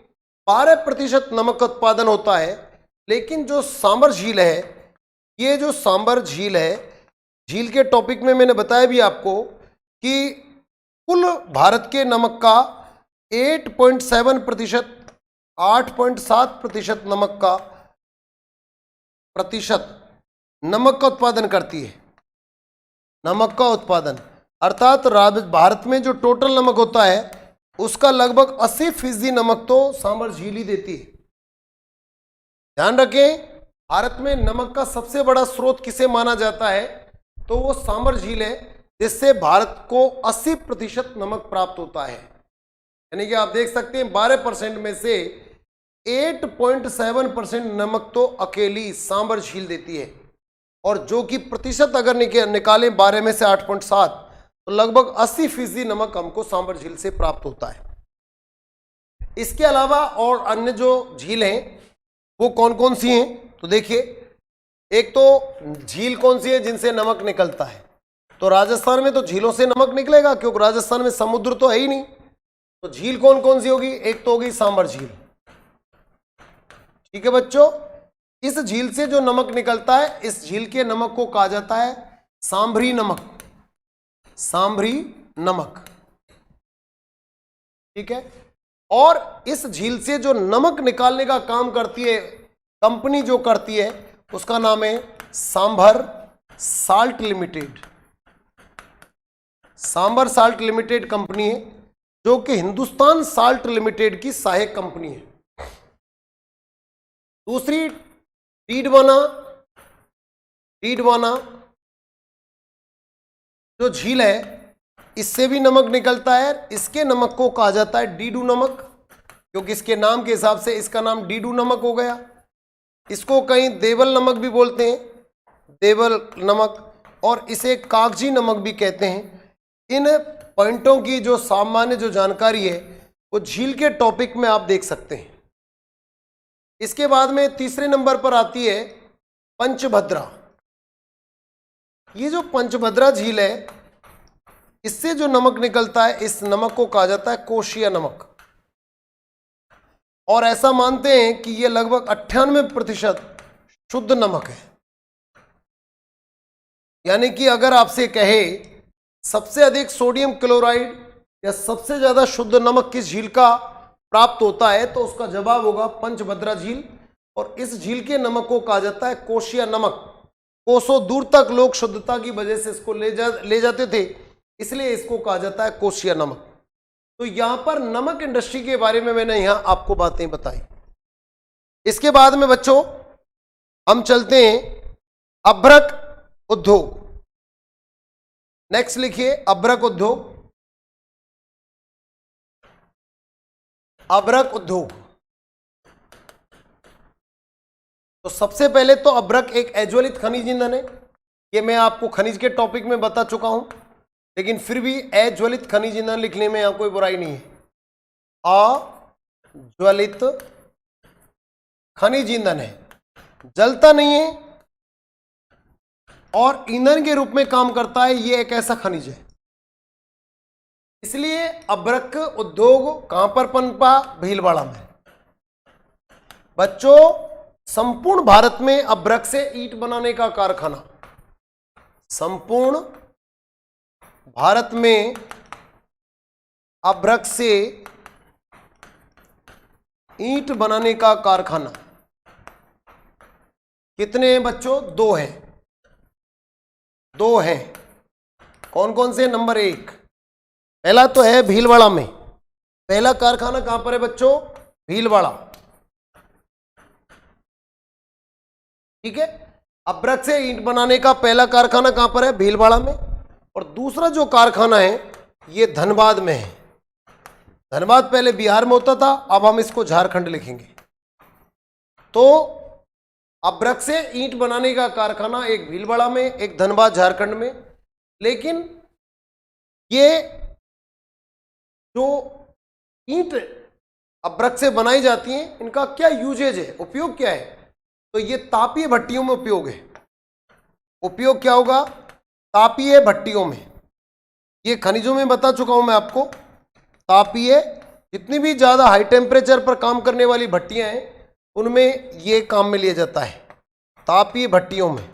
12% नमक का उत्पादन होता है। लेकिन जो सांबर झील है, ये जो सांबर झील है, झील के टॉपिक में मैंने बताया भी आपको कि कुल भारत के नमक का 8.7% नमक का उत्पादन करती है। नमक का उत्पादन अर्थात भारत में जो टोटल नमक होता है उसका लगभग 80% नमक तो सांबर झील ही देती है। ध्यान रखें, भारत में नमक का सबसे बड़ा स्रोत किसे माना जाता है तो वो सांबर झील है, जिससे भारत को 80% नमक प्राप्त होता है। यानी कि आप देख सकते हैं 12% में से 8.7% नमक तो अकेली सांबर झील देती है। और जो कि प्रतिशत अगर निकालें 12 में से 8.7 तो लगभग 80% नमक हमको सांबर झील से प्राप्त होता है। इसके अलावा और अन्य जो झील हैं वो कौन कौन सी हैं तो देखिए, एक तो झील कौन सी है जिनसे नमक निकलता है, तो राजस्थान में तो झीलों से नमक निकलेगा क्योंकि राजस्थान में समुद्र तो है ही नहीं। तो झील कौन कौन सी होगी? एक तो होगी सांबर झील। ठीक है बच्चों, इस झील से जो नमक निकलता है, इस झील के नमक को कहा जाता है सांभरी नमक। सांभरी नमक, ठीक है। और इस झील से जो नमक निकालने का काम करती है कंपनी, जो करती है उसका नाम है sambar salt limited. Sambar salt limited company है जो कि हिंदुस्तान साल्ट लिमिटेड की सहायक कंपनी है। दूसरी डीडवाना जो झील है, इससे भी नमक निकलता है। इसके नमक को कहा जाता है डीडू नमक, क्योंकि इसके नाम के हिसाब से इसका नाम डीडू नमक हो गया। इसको कहीं देवल नमक भी बोलते हैं, देवल नमक, और इसे कागजी नमक भी कहते हैं। इन पॉइंटों की जो सामान्य जो जानकारी है वो झील के टॉपिक में आप देख सकते हैं। इसके बाद में तीसरे नंबर पर आती है पंचभद्रा। ये जो पंचभद्रा झील है, इससे जो नमक निकलता है, इस नमक को कहा जाता है कोशिया नमक। और ऐसा मानते हैं कि यह लगभग 98% शुद्ध नमक है। यानी कि अगर आपसे कहे सबसे अधिक सोडियम क्लोराइड या सबसे ज्यादा शुद्ध नमक किस झील का प्राप्त होता है तो उसका जवाब होगा पंचभद्रा झील। और इस झील के नमक को कहा जाता है कोशिया नमक। कोसों दूर तक लोग शुद्धता की वजह से इसको ले जाते थे, इसलिए इसको कहा जाता है कोशिया नमक। तो यहां पर नमक इंडस्ट्री के बारे में मैंने यहां आपको बातें बताई। इसके बाद में बच्चों हम चलते हैं अभ्रक उद्योग। नेक्स्ट लिखिए अभ्रक उद्योग। अभ्रक उद्योग, तो सबसे पहले तो अभ्रक एक अज्वलित खनिज ईंधन है। ये मैं आपको खनिज के टॉपिक में बता चुका हूं, लेकिन फिर भी अज्वलित खनिज ईंधन लिखने में यहां कोई बुराई नहीं है। अज्वलित खनिज ईंधन है, जलता नहीं है और ईंधन के रूप में काम करता है। ये एक ऐसा खनिज है, इसलिए अभ्रक उद्योग कहां पर पनपा? भीलवाड़ा में। बच्चों संपूर्ण भारत में अभ्रक से ईंट बनाने का कारखाना, संपूर्ण भारत में अभ्रक से ईंट बनाने का कारखाना कितने हैं बच्चों? 2 हैं। 2 हैं। कौन कौन से? नंबर 1 पहला तो है भीलवाड़ा में। पहला कारखाना कहां पर है बच्चों? भीलवाड़ा। ठीक है, अभ्रक से ईंट बनाने का पहला कारखाना कहां पर है? भीलवाड़ा में। और दूसरा जो कारखाना है ये धनबाद में है। धनबाद पहले बिहार में होता था, अब हम इसको झारखंड लिखेंगे। तो अभ्रक से ईंट बनाने का कारखाना एक भीलवाड़ा में, एक धनबाद झारखंड में। लेकिन ये जो ईंट अभ्रक से बनाई जाती हैं इनका क्या यूजेज है, उपयोग क्या है? तो ये तापीय भट्टियों में उपयोग है। उपयोग क्या होगा? तापीय भट्टियों में। ये खनिजों में बता चुका हूं मैं आपको। तापीय, जितनी भी ज्यादा हाई टेम्परेचर पर काम करने वाली भट्टियां हैं उनमें ये काम में लिया जाता है, तापीय भट्टियों में।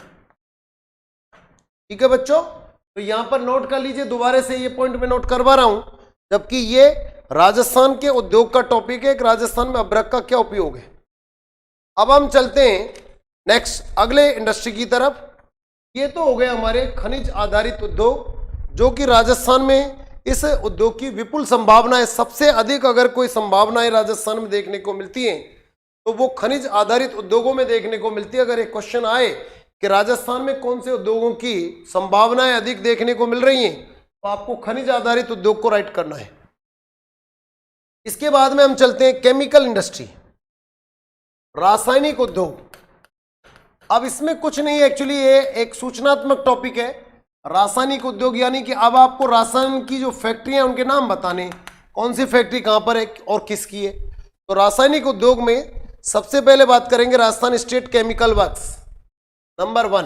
ठीक है बच्चों, तो यहां पर नोट कर लीजिए, दोबारा से ये पॉइंट में नोट करवा रहा हूं, जबकि ये राजस्थान के उद्योग का टॉपिक है कि राजस्थान में अभ्रक का क्या उपयोग है। अब हम चलते हैं नेक्स्ट अगले इंडस्ट्री की तरफ। ये तो हो गए हमारे खनिज आधारित उद्योग, जो कि राजस्थान में इस उद्योग की विपुल संभावनाएं, सबसे अधिक अगर कोई संभावनाएं राजस्थान में देखने को मिलती हैं तो वो खनिज आधारित उद्योगों में देखने को मिलती है। अगर एक क्वेश्चन आए कि राजस्थान में कौन से उद्योगों की संभावनाएं अधिक देखने को मिल रही हैं, तो आपको खनिज आधारित उद्योग को राइट करना है। इसके बाद में हम चलते हैं केमिकल इंडस्ट्री, रासायनिक उद्योग। अब इसमें कुछ नहीं, एक्चुअली ये एक सूचनात्मक टॉपिक है। रासायनिक उद्योग यानी कि अब आपको रासायन की जो फैक्ट्रियां उनके नाम बताने, कौन सी फैक्ट्री कहां पर है और किसकी है। तो रासायनिक उद्योग में सबसे पहले बात करेंगे Rajasthan state chemical works. Number 1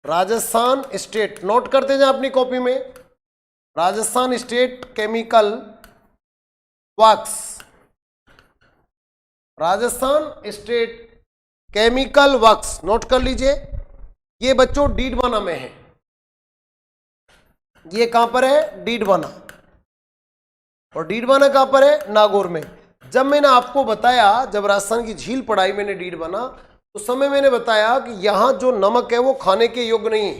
Rajasthan state, note करते जाए अपनी कॉपी में, Rajasthan state chemical works. Rajasthan state chemical works note कर लीजिए। ये बच्चों डीडवाना में है। ये कहां पर है? डीडवाना। और डीडवाना कहां पर है? नागौर में। जब मैंने आपको बताया, जब राजस्थान की झील पढ़ाई मैंने डीडवाना, उस समय मैंने बताया कि यहां जो नमक है वो खाने के योग्य नहीं है,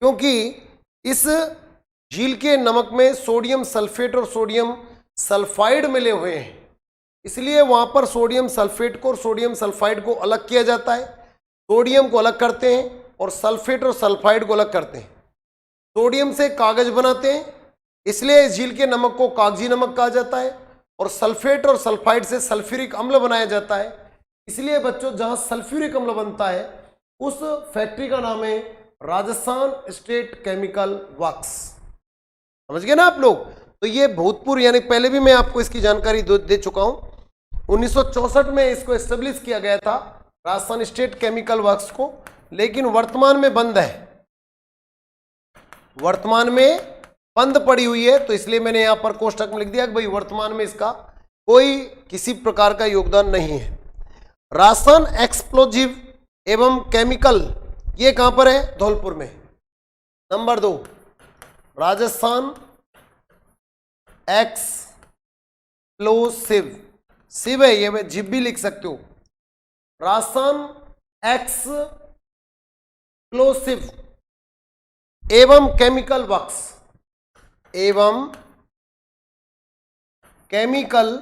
क्योंकि इस झील के नमक में सोडियम सल्फेट और सोडियम सल्फाइड मिले हुए हैं। इसलिए वहां पर सोडियम सल्फेट को और सोडियम सल्फाइड को अलग किया जाता है। सोडियम को अलग करते हैं और सल्फेट और सल्फाइड को अलग करते हैं। सोडियम से कागज बनाते हैं, इसलिए इस झील के नमक को कागजी नमक कहा जाता है। और सल्फेट और सल्फाइड से सल्फ्यूरिक अम्ल बनाया जाता है। इसलिए बच्चों जहां सल्फ्यूरिक अम्ल बनता है उस फैक्ट्री का नाम है राजस्थान स्टेट केमिकल वर्क्स। समझ गए ना आप लोग? तो ये भूतपूर्व, यानी पहले भी मैं आपको इसकी जानकारी दे चुका हूं। 1964 में इसको एस्टेब्लिश किया गया था राजस्थान स्टेट केमिकल वर्क्स को, लेकिन वर्तमान में बंद है, वर्तमान में बंद पड़ी हुई है। तो इसलिए मैंने यहां पर कोष्टक में लिख दिया कि भाई वर्तमान में इसका कोई किसी प्रकार का योगदान नहीं है। राजस्थान एक्सप्लोजिव एवं केमिकल, ये कहां पर है? धौलपुर में। नंबर 2 राजस्थान एक्सप्लोसिव, सिव है ये, जिप भी लिख सकते हो। रासन एक्सप्लोसिव एवं केमिकल वर्क्स, एवं केमिकल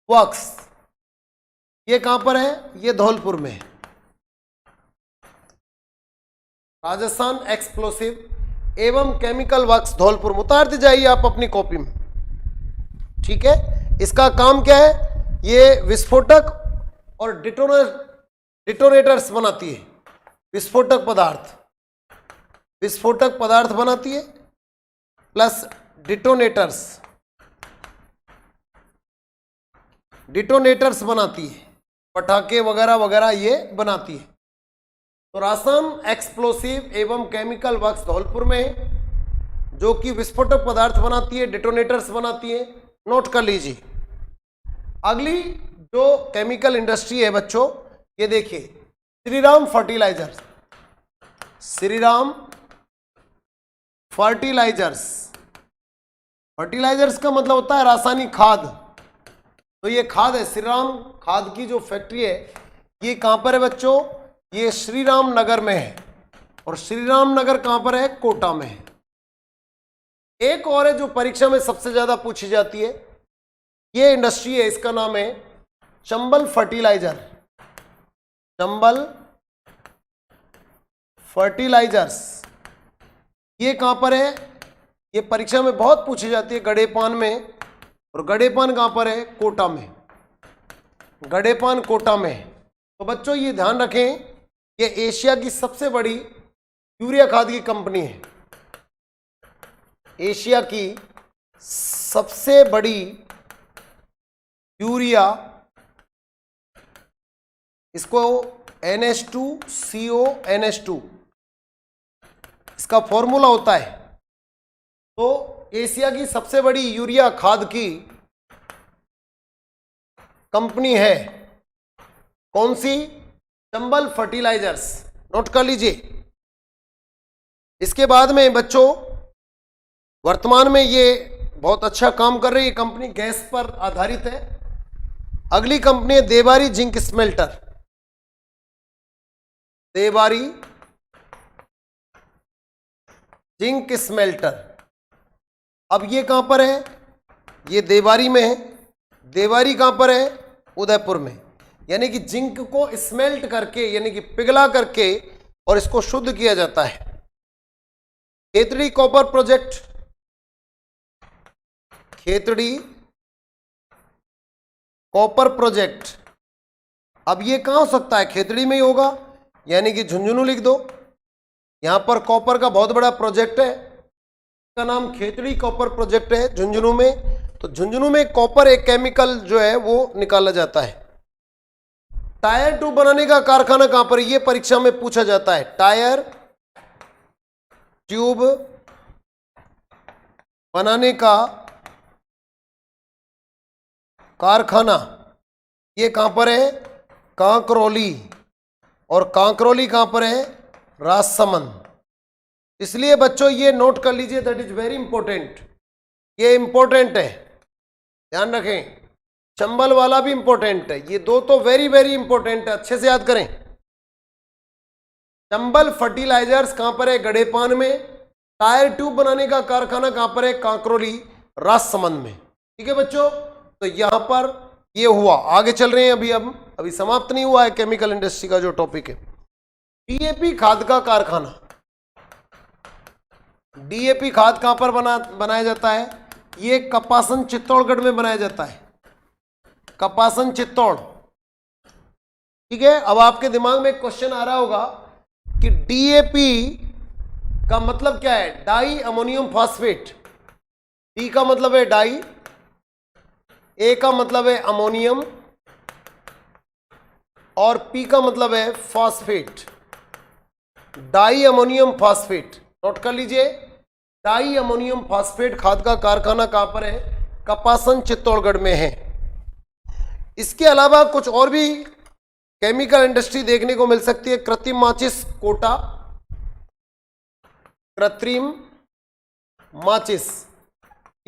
वर्क्स, ये कहां पर है? ये धौलपुर में है। राजस्थान एक्सप्लोसिव एवं केमिकल वर्क्स धौलपुर में, उतार दी जाइए आप अपनी कॉपी में, ठीक है। इसका काम क्या है? ये विस्फोटक और डिटोनेटर्स बनाती है, विस्फोटक पदार्थ बनाती है, प्लस डिटोनेटर्स बनाती है, पटाखे वगैरह वगैरह ये बनाती है। तो राजस्थान एक्सप्लोसिव एवं केमिकल वर्क्स धौलपुर में है, जो कि विस्फोटक पदार्थ बनाती है, डिटोनेटर्स बनाती है, नोट कर लीजिए। अगली जो केमिकल इंडस्ट्री है बच्चों, ये देखिए, श्रीराम फर्टिलाइजर्स, श्रीराम फर्टिलाइजर्स का मतलब होता है रासायनिक खाद। तो ये खाद है, श्रीराम खाद की जो फैक्ट्री है, ये कहां पर है बच्चों? ये श्रीराम नगर में है। और श्रीराम नगर कहां पर है? कोटा में है। एक और है जो परीक्षा में सबसे ज्यादा पूछी जाती है, ये इंडस्ट्री है, इसका नाम है चंबल फर्टिलाइजर्स। ये कहां पर है? ये परीक्षा में बहुत पूछी जाती है, गड़ेपान में। और गड़ेपान कहां पर है? कोटा में। गड़ेपान कोटा में है। तो बच्चों ये ध्यान रखें, ये एशिया की सबसे बड़ी यूरिया खाद की कंपनी है, एशिया की सबसे बड़ी यूरिया, इसको NH2CO NH2 इसका फॉर्मूला होता है। तो एशिया की सबसे बड़ी यूरिया खाद की कंपनी है कौन सी? चंबल फर्टिलाइजर्स, नोट कर लीजिए। इसके बाद में बच्चों, वर्तमान में ये बहुत अच्छा काम कर रही है कंपनी, गैस पर आधारित है। अगली कंपनी है Debari zinc smelter, Debari zinc smelter. अब ये कहां पर है? ये देबारी में है। देबारी कहां पर है? उदयपुर में। यानी कि जिंक को स्मेल्ट करके, यानी कि पिघला करके, और इसको शुद्ध किया जाता है। Khetri copper project, Khetri copper project, अब ये कहां हो सकता है? खेतड़ी में ही होगा, यानी कि झुंझुनू लिख दो। यहां पर कॉपर का बहुत बड़ा प्रोजेक्ट है, इसका नाम खेतड़ी कॉपर प्रोजेक्ट है झुंझुनू में। तो झुंझुनू में कॉपर एक केमिकल जो है वो निकाला जाता है। टायर ट्यूब बनाने का कारखाना कहां पर? ये परीक्षा में पूछा जाता है। टायर ट्यूब बनाने का कारखाना ये कहां पर है? कांकरौली। और कांकरौली कहां पर है? राजसमंद। इसलिए बच्चों ये नोट कर लीजिए, दैट इज वेरी इंपॉर्टेंट, ये इंपॉर्टेंट है, ध्यान रखें। चंबल वाला भी इंपॉर्टेंट है, ये दो तो वेरी वेरी इंपॉर्टेंट है, अच्छे से याद करें। चंबल फर्टिलाइजर्स कहां पर है? गड़ेपान में। टायर ट्यूब बनाने का कारखाना कहां पर है? कांकरौली, राजसमंद में। ठीक है बच्चों, तो यहां पर ये हुआ। आगे चल रहे हैं, अभी समाप्त नहीं हुआ है केमिकल इंडस्ट्री का जो टॉपिक है। डीएपी खाद का कारखाना, डीएपी खाद कहां पर बनाया जाता है? ये कपासन चित्तौड़गढ़ में बनाया जाता है, कपासन चित्तौड़। ठीक है, अब आपके दिमाग में एक क्वेश्चन आ रहा होगा कि डीएपी का मतलब क्या है? Di ammonium phosphate. डी का मतलब है डाई, ए का मतलब है अमोनियम, और पी का मतलब है phosphate, di ammonium phosphate. Note कर लीजिए, डाई अमोनियम फॉस्फेट खाद का कारखाना कहां पर है? कपासन चित्तौड़गढ़ में है। इसके अलावा कुछ और भी केमिकल इंडस्ट्री देखने को मिल सकती है। कृत्रिम माचिस कोटा, कृत्रिम माचिस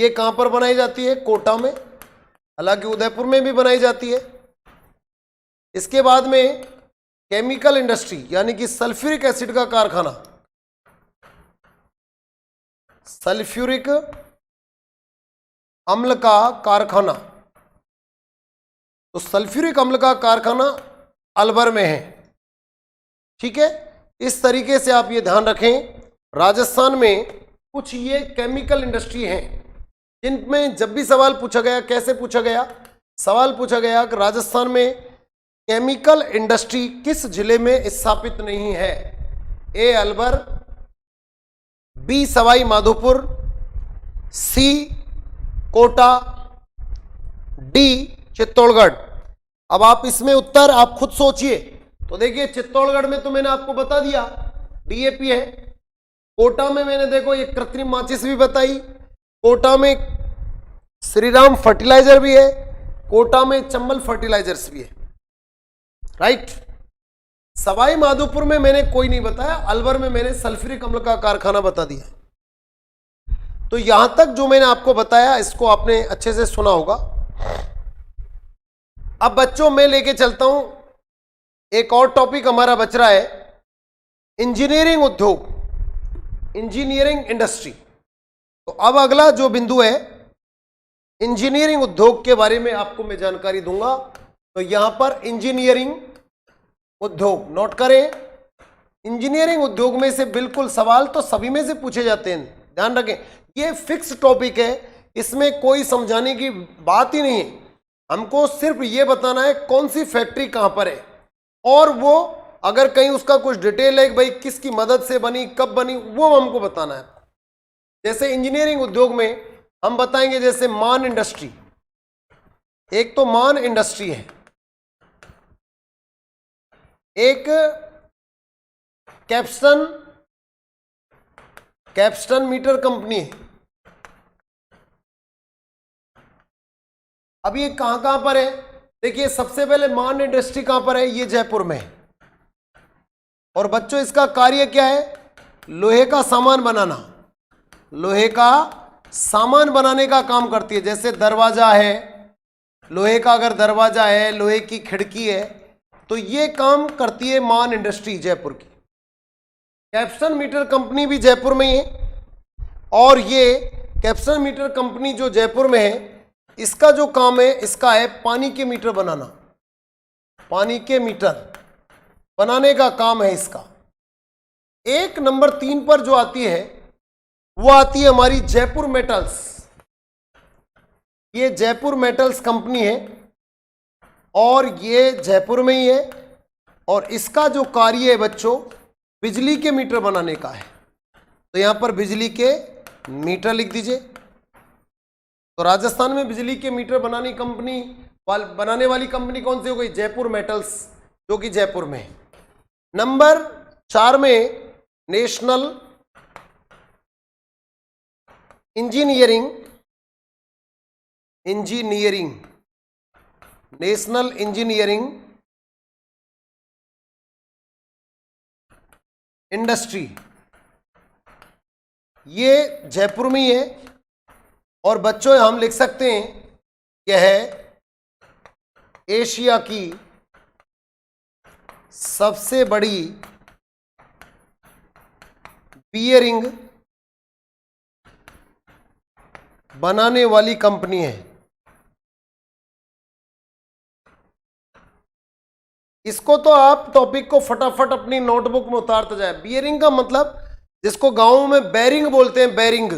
ये कहां पर बनाई जाती है? कोटा में, हालांकि उदयपुर में भी बनाई जाती है। इसके बाद में केमिकल इंडस्ट्री यानी कि सल्फ्यूरिक एसिड का कारखाना, सल्फ्यूरिक अम्ल का कारखाना, तो सल्फ्यूरिक अम्ल का कारखाना अलवर में है। ठीक है, इस तरीके से आप ये ध्यान रखें, राजस्थान में कुछ ये केमिकल इंडस्ट्री हैं जिनमें जब भी सवाल पूछा गया, कैसे पूछा गया? सवाल पूछा गया कि राजस्थान में केमिकल इंडस्ट्री किस जिले में स्थापित नहीं है? ए अलवर, बी सवाई माधोपुर, सी कोटा, डी चित्तौड़गढ़। अब आप इसमें उत्तर आप खुद सोचिए। तो देखिए, चित्तौड़गढ़ में तो मैंने आपको बता दिया डीएपी है। कोटा में मैंने देखो ये कृत्रिम माचिस भी बताई, कोटा में श्रीराम फर्टिलाइजर भी है, कोटा में चंबल फर्टिलाइजर्स भी है। राइट। सवाई माधोपुर में मैंने कोई नहीं बताया, अलवर में मैंने सल्फ्यूरिक अम्ल का कारखाना बता दिया। तो यहां तक जो मैंने आपको बताया इसको आपने अच्छे से सुना होगा। अब बच्चों मैं लेके चलता हूं, एक और टॉपिक हमारा बच रहा है, इंजीनियरिंग उद्योग, इंजीनियरिंग इंडस्ट्री। तो अब अगला जो बिंदु है, इंजीनियरिंग उद्योग के बारे में आपको मैं जानकारी दूंगा। तो यहां पर इंजीनियरिंग उद्योग नोट करें। इंजीनियरिंग उद्योग में से बिल्कुल सवाल तो सभी में से पूछे जाते हैं, ध्यान रखें। ये फिक्स टॉपिक है, इसमें कोई समझाने की बात ही नहीं है। हमको सिर्फ ये बताना है कौन सी फैक्ट्री कहां पर है, और वो अगर कहीं उसका कुछ डिटेल है कि भाई किसकी मदद से बनी, कब बनी, वो हमको बताना है। जैसे इंजीनियरिंग उद्योग में हम बताएंगे, जैसे मान इंडस्ट्री, एक तो मान इंडस्ट्री है, एक कैप्स्टन मीटर कंपनी है। अब ये कहां पर है? देखिए, सबसे पहले मान इंडस्ट्री कहां पर है? ये जयपुर में है। और बच्चों इसका कार्य क्या है? लोहे का सामान बनाना, लोहे का सामान बनाने का काम करती है। जैसे दरवाजा है, लोहे का अगर दरवाजा है, लोहे की खिड़की है, तो ये काम करती है मान इंडस्ट्री जयपुर की। कैप्स्टन मीटर कंपनी भी जयपुर में ही है, और ये कैप्स्टन मीटर कंपनी जो जयपुर में है, इसका जो काम है, इसका है पानी के मीटर बनाना, पानी के मीटर बनाने का काम है इसका। एक नंबर 3 पर जो आती है वो आती है हमारी जयपुर मेटल्स। ये जयपुर मेटल्स कंपनी है और ये जयपुर में ही है, और इसका जो कार्य है बच्चों बिजली के मीटर बनाने का है। तो यहां पर बिजली के मीटर लिख दीजिए। तो राजस्थान में बिजली के मीटर बनाने वाली कंपनी कौन सी हो गई? जयपुर मेटल्स, जो कि जयपुर में है। नंबर 4 में नेशनल नेशनल इंजीनियरिंग इंडस्ट्री, ये जयपुर में ही है। और बच्चों हम लिख सकते हैं यह है एशिया की सबसे बड़ी बियरिंग बनाने वाली कंपनी है। इसको तो आप टॉपिक को फटाफट अपनी नोटबुक में उतारते जाए। बियरिंग का मतलब जिसको गांवों में बैरिंग बोलते हैं, बैरिंग,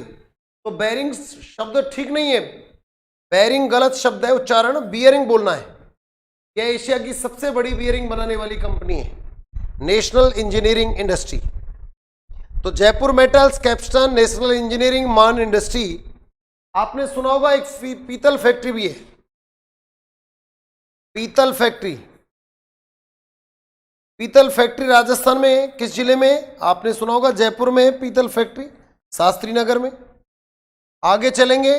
तो बैरिंग शब्द ठीक नहीं है, बैरिंग गलत शब्द है, उच्चारण बियरिंग बोलना है। यह एशिया की सबसे बड़ी बियरिंग बनाने वाली कंपनी है, नेशनल इंजीनियरिंग इंडस्ट्री। तो Jaipur metals, Capstan, national engineering, Man industry. आपने सुना होगा एक पीतल फैक्ट्री भी है, पीतल फैक्ट्री। पीतल फैक्ट्री राजस्थान में है, किस जिले में? आपने सुना होगा जयपुर में है पीतल फैक्ट्री, शास्त्री नगर में। आगे चलेंगे,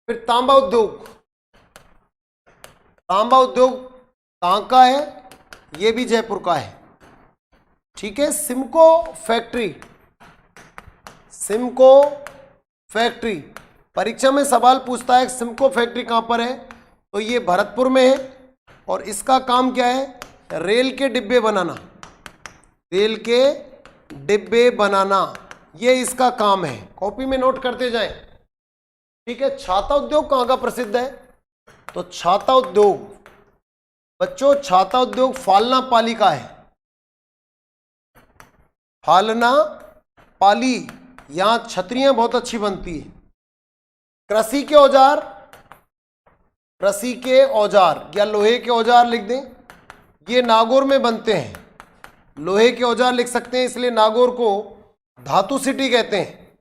फिर तांबा उद्योग। तांबा उद्योग कहां का है? ये भी जयपुर का है। ठीक है। सिमको फैक्ट्री, सिमको फैक्ट्री परीक्षा में सवाल पूछता है सिम्को फैक्ट्री कहाँ पर है, तो ये भरतपुर में है और इसका काम क्या है, रेल के डिब्बे बनाना, रेल के डिब्बे बनाना, ये इसका काम है। कॉपी में नोट करते जाएं, ठीक है। छाता उद्योग कहाँ का प्रसिद्ध है, तो छाता उद्योग बच्चों, छाता उद्योग फालना पाली का है, फालना पाली, यहां छतरियां बहुत अच्छी बनती है। कृषि के औजार, कृषि के औजार या लोहे के औजार लिख दें, ये नागौर में बनते हैं, लोहे के औजार लिख सकते हैं, इसलिए नागौर को धातु सिटी कहते हैं,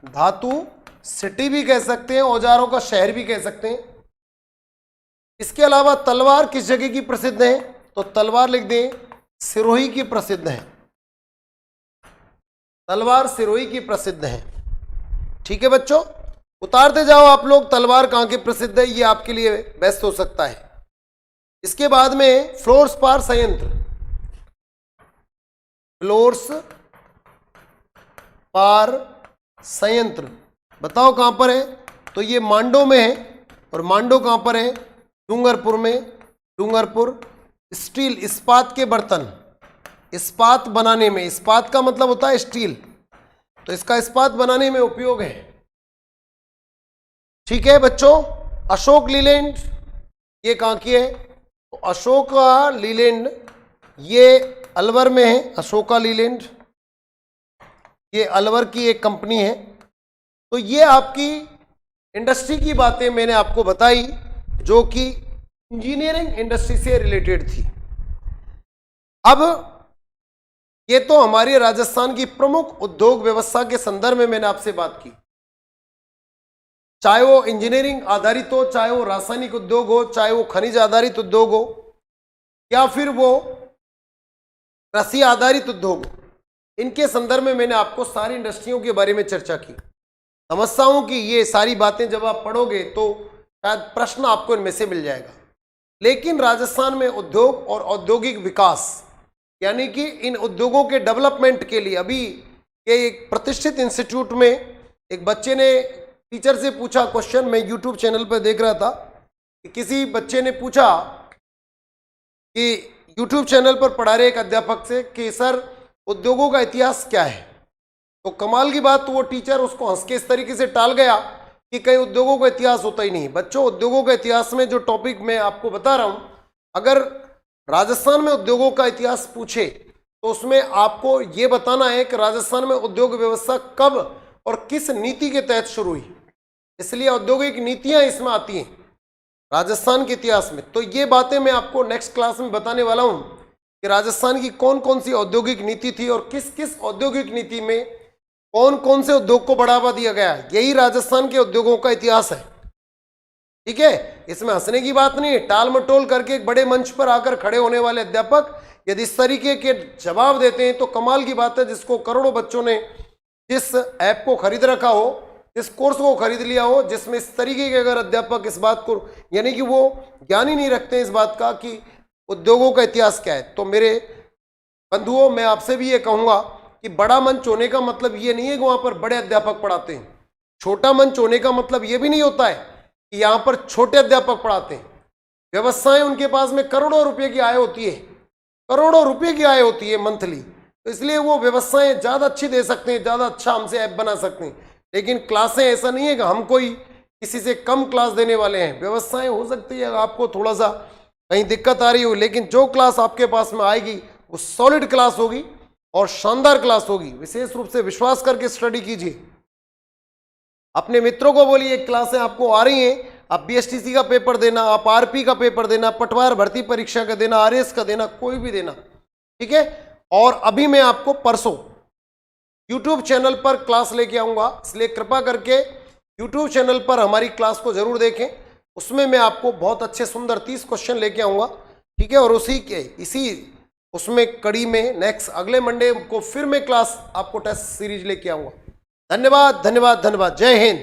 धातु सिटी भी कह सकते हैं, औजारों का शहर भी कह सकते हैं। इसके अलावा तलवार किस जगह की प्रसिद्ध है, तो तलवार लिख दें सिरोही की प्रसिद्ध है, तलवार सिरोही की प्रसिद्ध है। ठीक है बच्चों, उतारते जाओ आप लोग, तलवार कहां की प्रसिद्ध है, ये आपके लिए बेस्ट हो सकता है। इसके बाद में फ्लोर्स पार संयंत्र, फ्लोर्स पार संयंत्र बताओ कहां पर है, तो ये मांडो में है, और मांडो कहां पर है, डूंगरपुर में, डूंगरपुर। स्टील, इस्पात के बर्तन, इस्पात बनाने में, इस्पात का मतलब होता है स्टील, तो इसका इस्पात बनाने में उपयोग है। ठीक है बच्चों, अशोक लीलैंड ये कहां की है, तो अशोका लीलैंड ये अलवर में है, अशोका लीलैंड ये अलवर की एक कंपनी है। तो ये आपकी इंडस्ट्री की बातें मैंने आपको बताई जो कि इंजीनियरिंग इंडस्ट्री से रिलेटेड थी। अब ये तो हमारी राजस्थान की प्रमुख उद्योग व्यवस्था के संदर्भ में मैंने आपसे बात की, चाहे वो इंजीनियरिंग आधारित हो, चाहे वो रासायनिक उद्योग हो, चाहे वो खनिज आधारित उद्योग हो, या फिर वो कृषि आधारित उद्योग हो, इनके संदर्भ में मैंने आपको सारी इंडस्ट्रियों के बारे में चर्चा की। समझता हूं कि ये सारी बातें जब आप पढ़ोगे तो शायद प्रश्न आपको इनमें से मिल जाएगा। लेकिन राजस्थान में उद्योग और औद्योगिक विकास, यानी कि इन उद्योगों के डेवलपमेंट के लिए अभी के एक प्रतिष्ठित इंस्टीट्यूट में एक बच्चे ने टीचर से पूछा क्वेश्चन, मैं यूट्यूब चैनल पर देख रहा था कि किसी बच्चे ने पूछा कि यूट्यूब चैनल पर पढ़ा रहे एक अध्यापक से कि सर उद्योगों का इतिहास क्या है, तो कमाल की बात, तो वो टीचर उसको हंस के इस तरीके से टाल गया कि कई उद्योगों का इतिहास होता ही नहीं। बच्चों, उद्योगों का इतिहास में जो टॉपिक मैं आपको बता रहा हूं, अगर राजस्थान में उद्योगों का इतिहास पूछे तो उसमें आपको ये बताना है कि राजस्थान में उद्योग व्यवस्था कब और किस नीति के तहत शुरू हुई, इसलिए औद्योगिक नीतियां इसमें आती हैं राजस्थान के इतिहास में। तो ये बातें मैं आपको नेक्स्ट क्लास में बताने वाला हूं कि राजस्थान की कौन कौन सी औद्योगिक नीति थी और किस किस औद्योगिक नीति में कौन कौन से उद्योग को बढ़ावा दिया गया है। यही राजस्थान के उद्योगों का इतिहास है। ठीक है, इसमें हंसने की बात नहीं है। टाल मटोल करके एक बड़े मंच पर आकर खड़े होने वाले अध्यापक यदि इस तरीके के जवाब देते हैं तो कमाल की बात है। जिसको करोड़ों बच्चों ने जिस ऐप को खरीद रखा हो, जिस कोर्स को खरीद लिया हो, जिसमें इस तरीके के अगर अध्यापक इस बात को, यानी कि वो ज्ञान ही नहीं रखते इस बात का कि उद्योगों का इतिहास क्या है, तो मेरे बंधुओं मैं आपसे भी ये कहूँगा कि बड़ा मंच होने का मतलब ये नहीं है कि वहाँ पर बड़े अध्यापक पढ़ाते हैं। छोटा मंच होने का मतलब ये भी नहीं होता है कि यहाँ पर छोटे अध्यापक पढ़ाते हैं। व्यवसाय उनके पास में करोड़ों रुपए की आय होती है, करोड़ों रुपए की आय होती है मंथली, तो इसलिए वो व्यवसाय ज़्यादा अच्छी दे सकते हैं, ज़्यादा अच्छा हमसे ऐप बना सकते हैं। लेकिन क्लासें ऐसा नहीं है कि हम कोई किसी से कम क्लास देने वाले हैं। व्यवसाय हो सकती है आपको थोड़ा सा कहीं दिक्कत आ रही हो, लेकिन जो क्लास आपके पास में आएगी वो सॉलिड क्लास होगी और शानदार क्लास होगी। विशेष रूप से विश्वास करके स्टडी कीजिए। अपने मित्रों को बोलिए क्लासें आपको आ रही हैं, आप बीएसटीसी का पेपर देना, आप आरपी का पेपर देना, पटवार भर्ती परीक्षा का देना, आरएस का देना, कोई भी देना, ठीक है। और अभी मैं आपको परसों यूट्यूब चैनल पर क्लास लेके आऊँगा, इसलिए कृपा करके यूट्यूब चैनल पर हमारी क्लास को जरूर देखें। उसमें मैं आपको बहुत अच्छे सुंदर 30 क्वेश्चन लेके आऊँगा, ठीक है। और उसमें कड़ी में नेक्स्ट अगले मंडे को फिर मैं क्लास आपको टेस्ट सीरीज लेके आऊँगा। धन्यवाद धन्यवाद धन्यवाद। जय हिंद।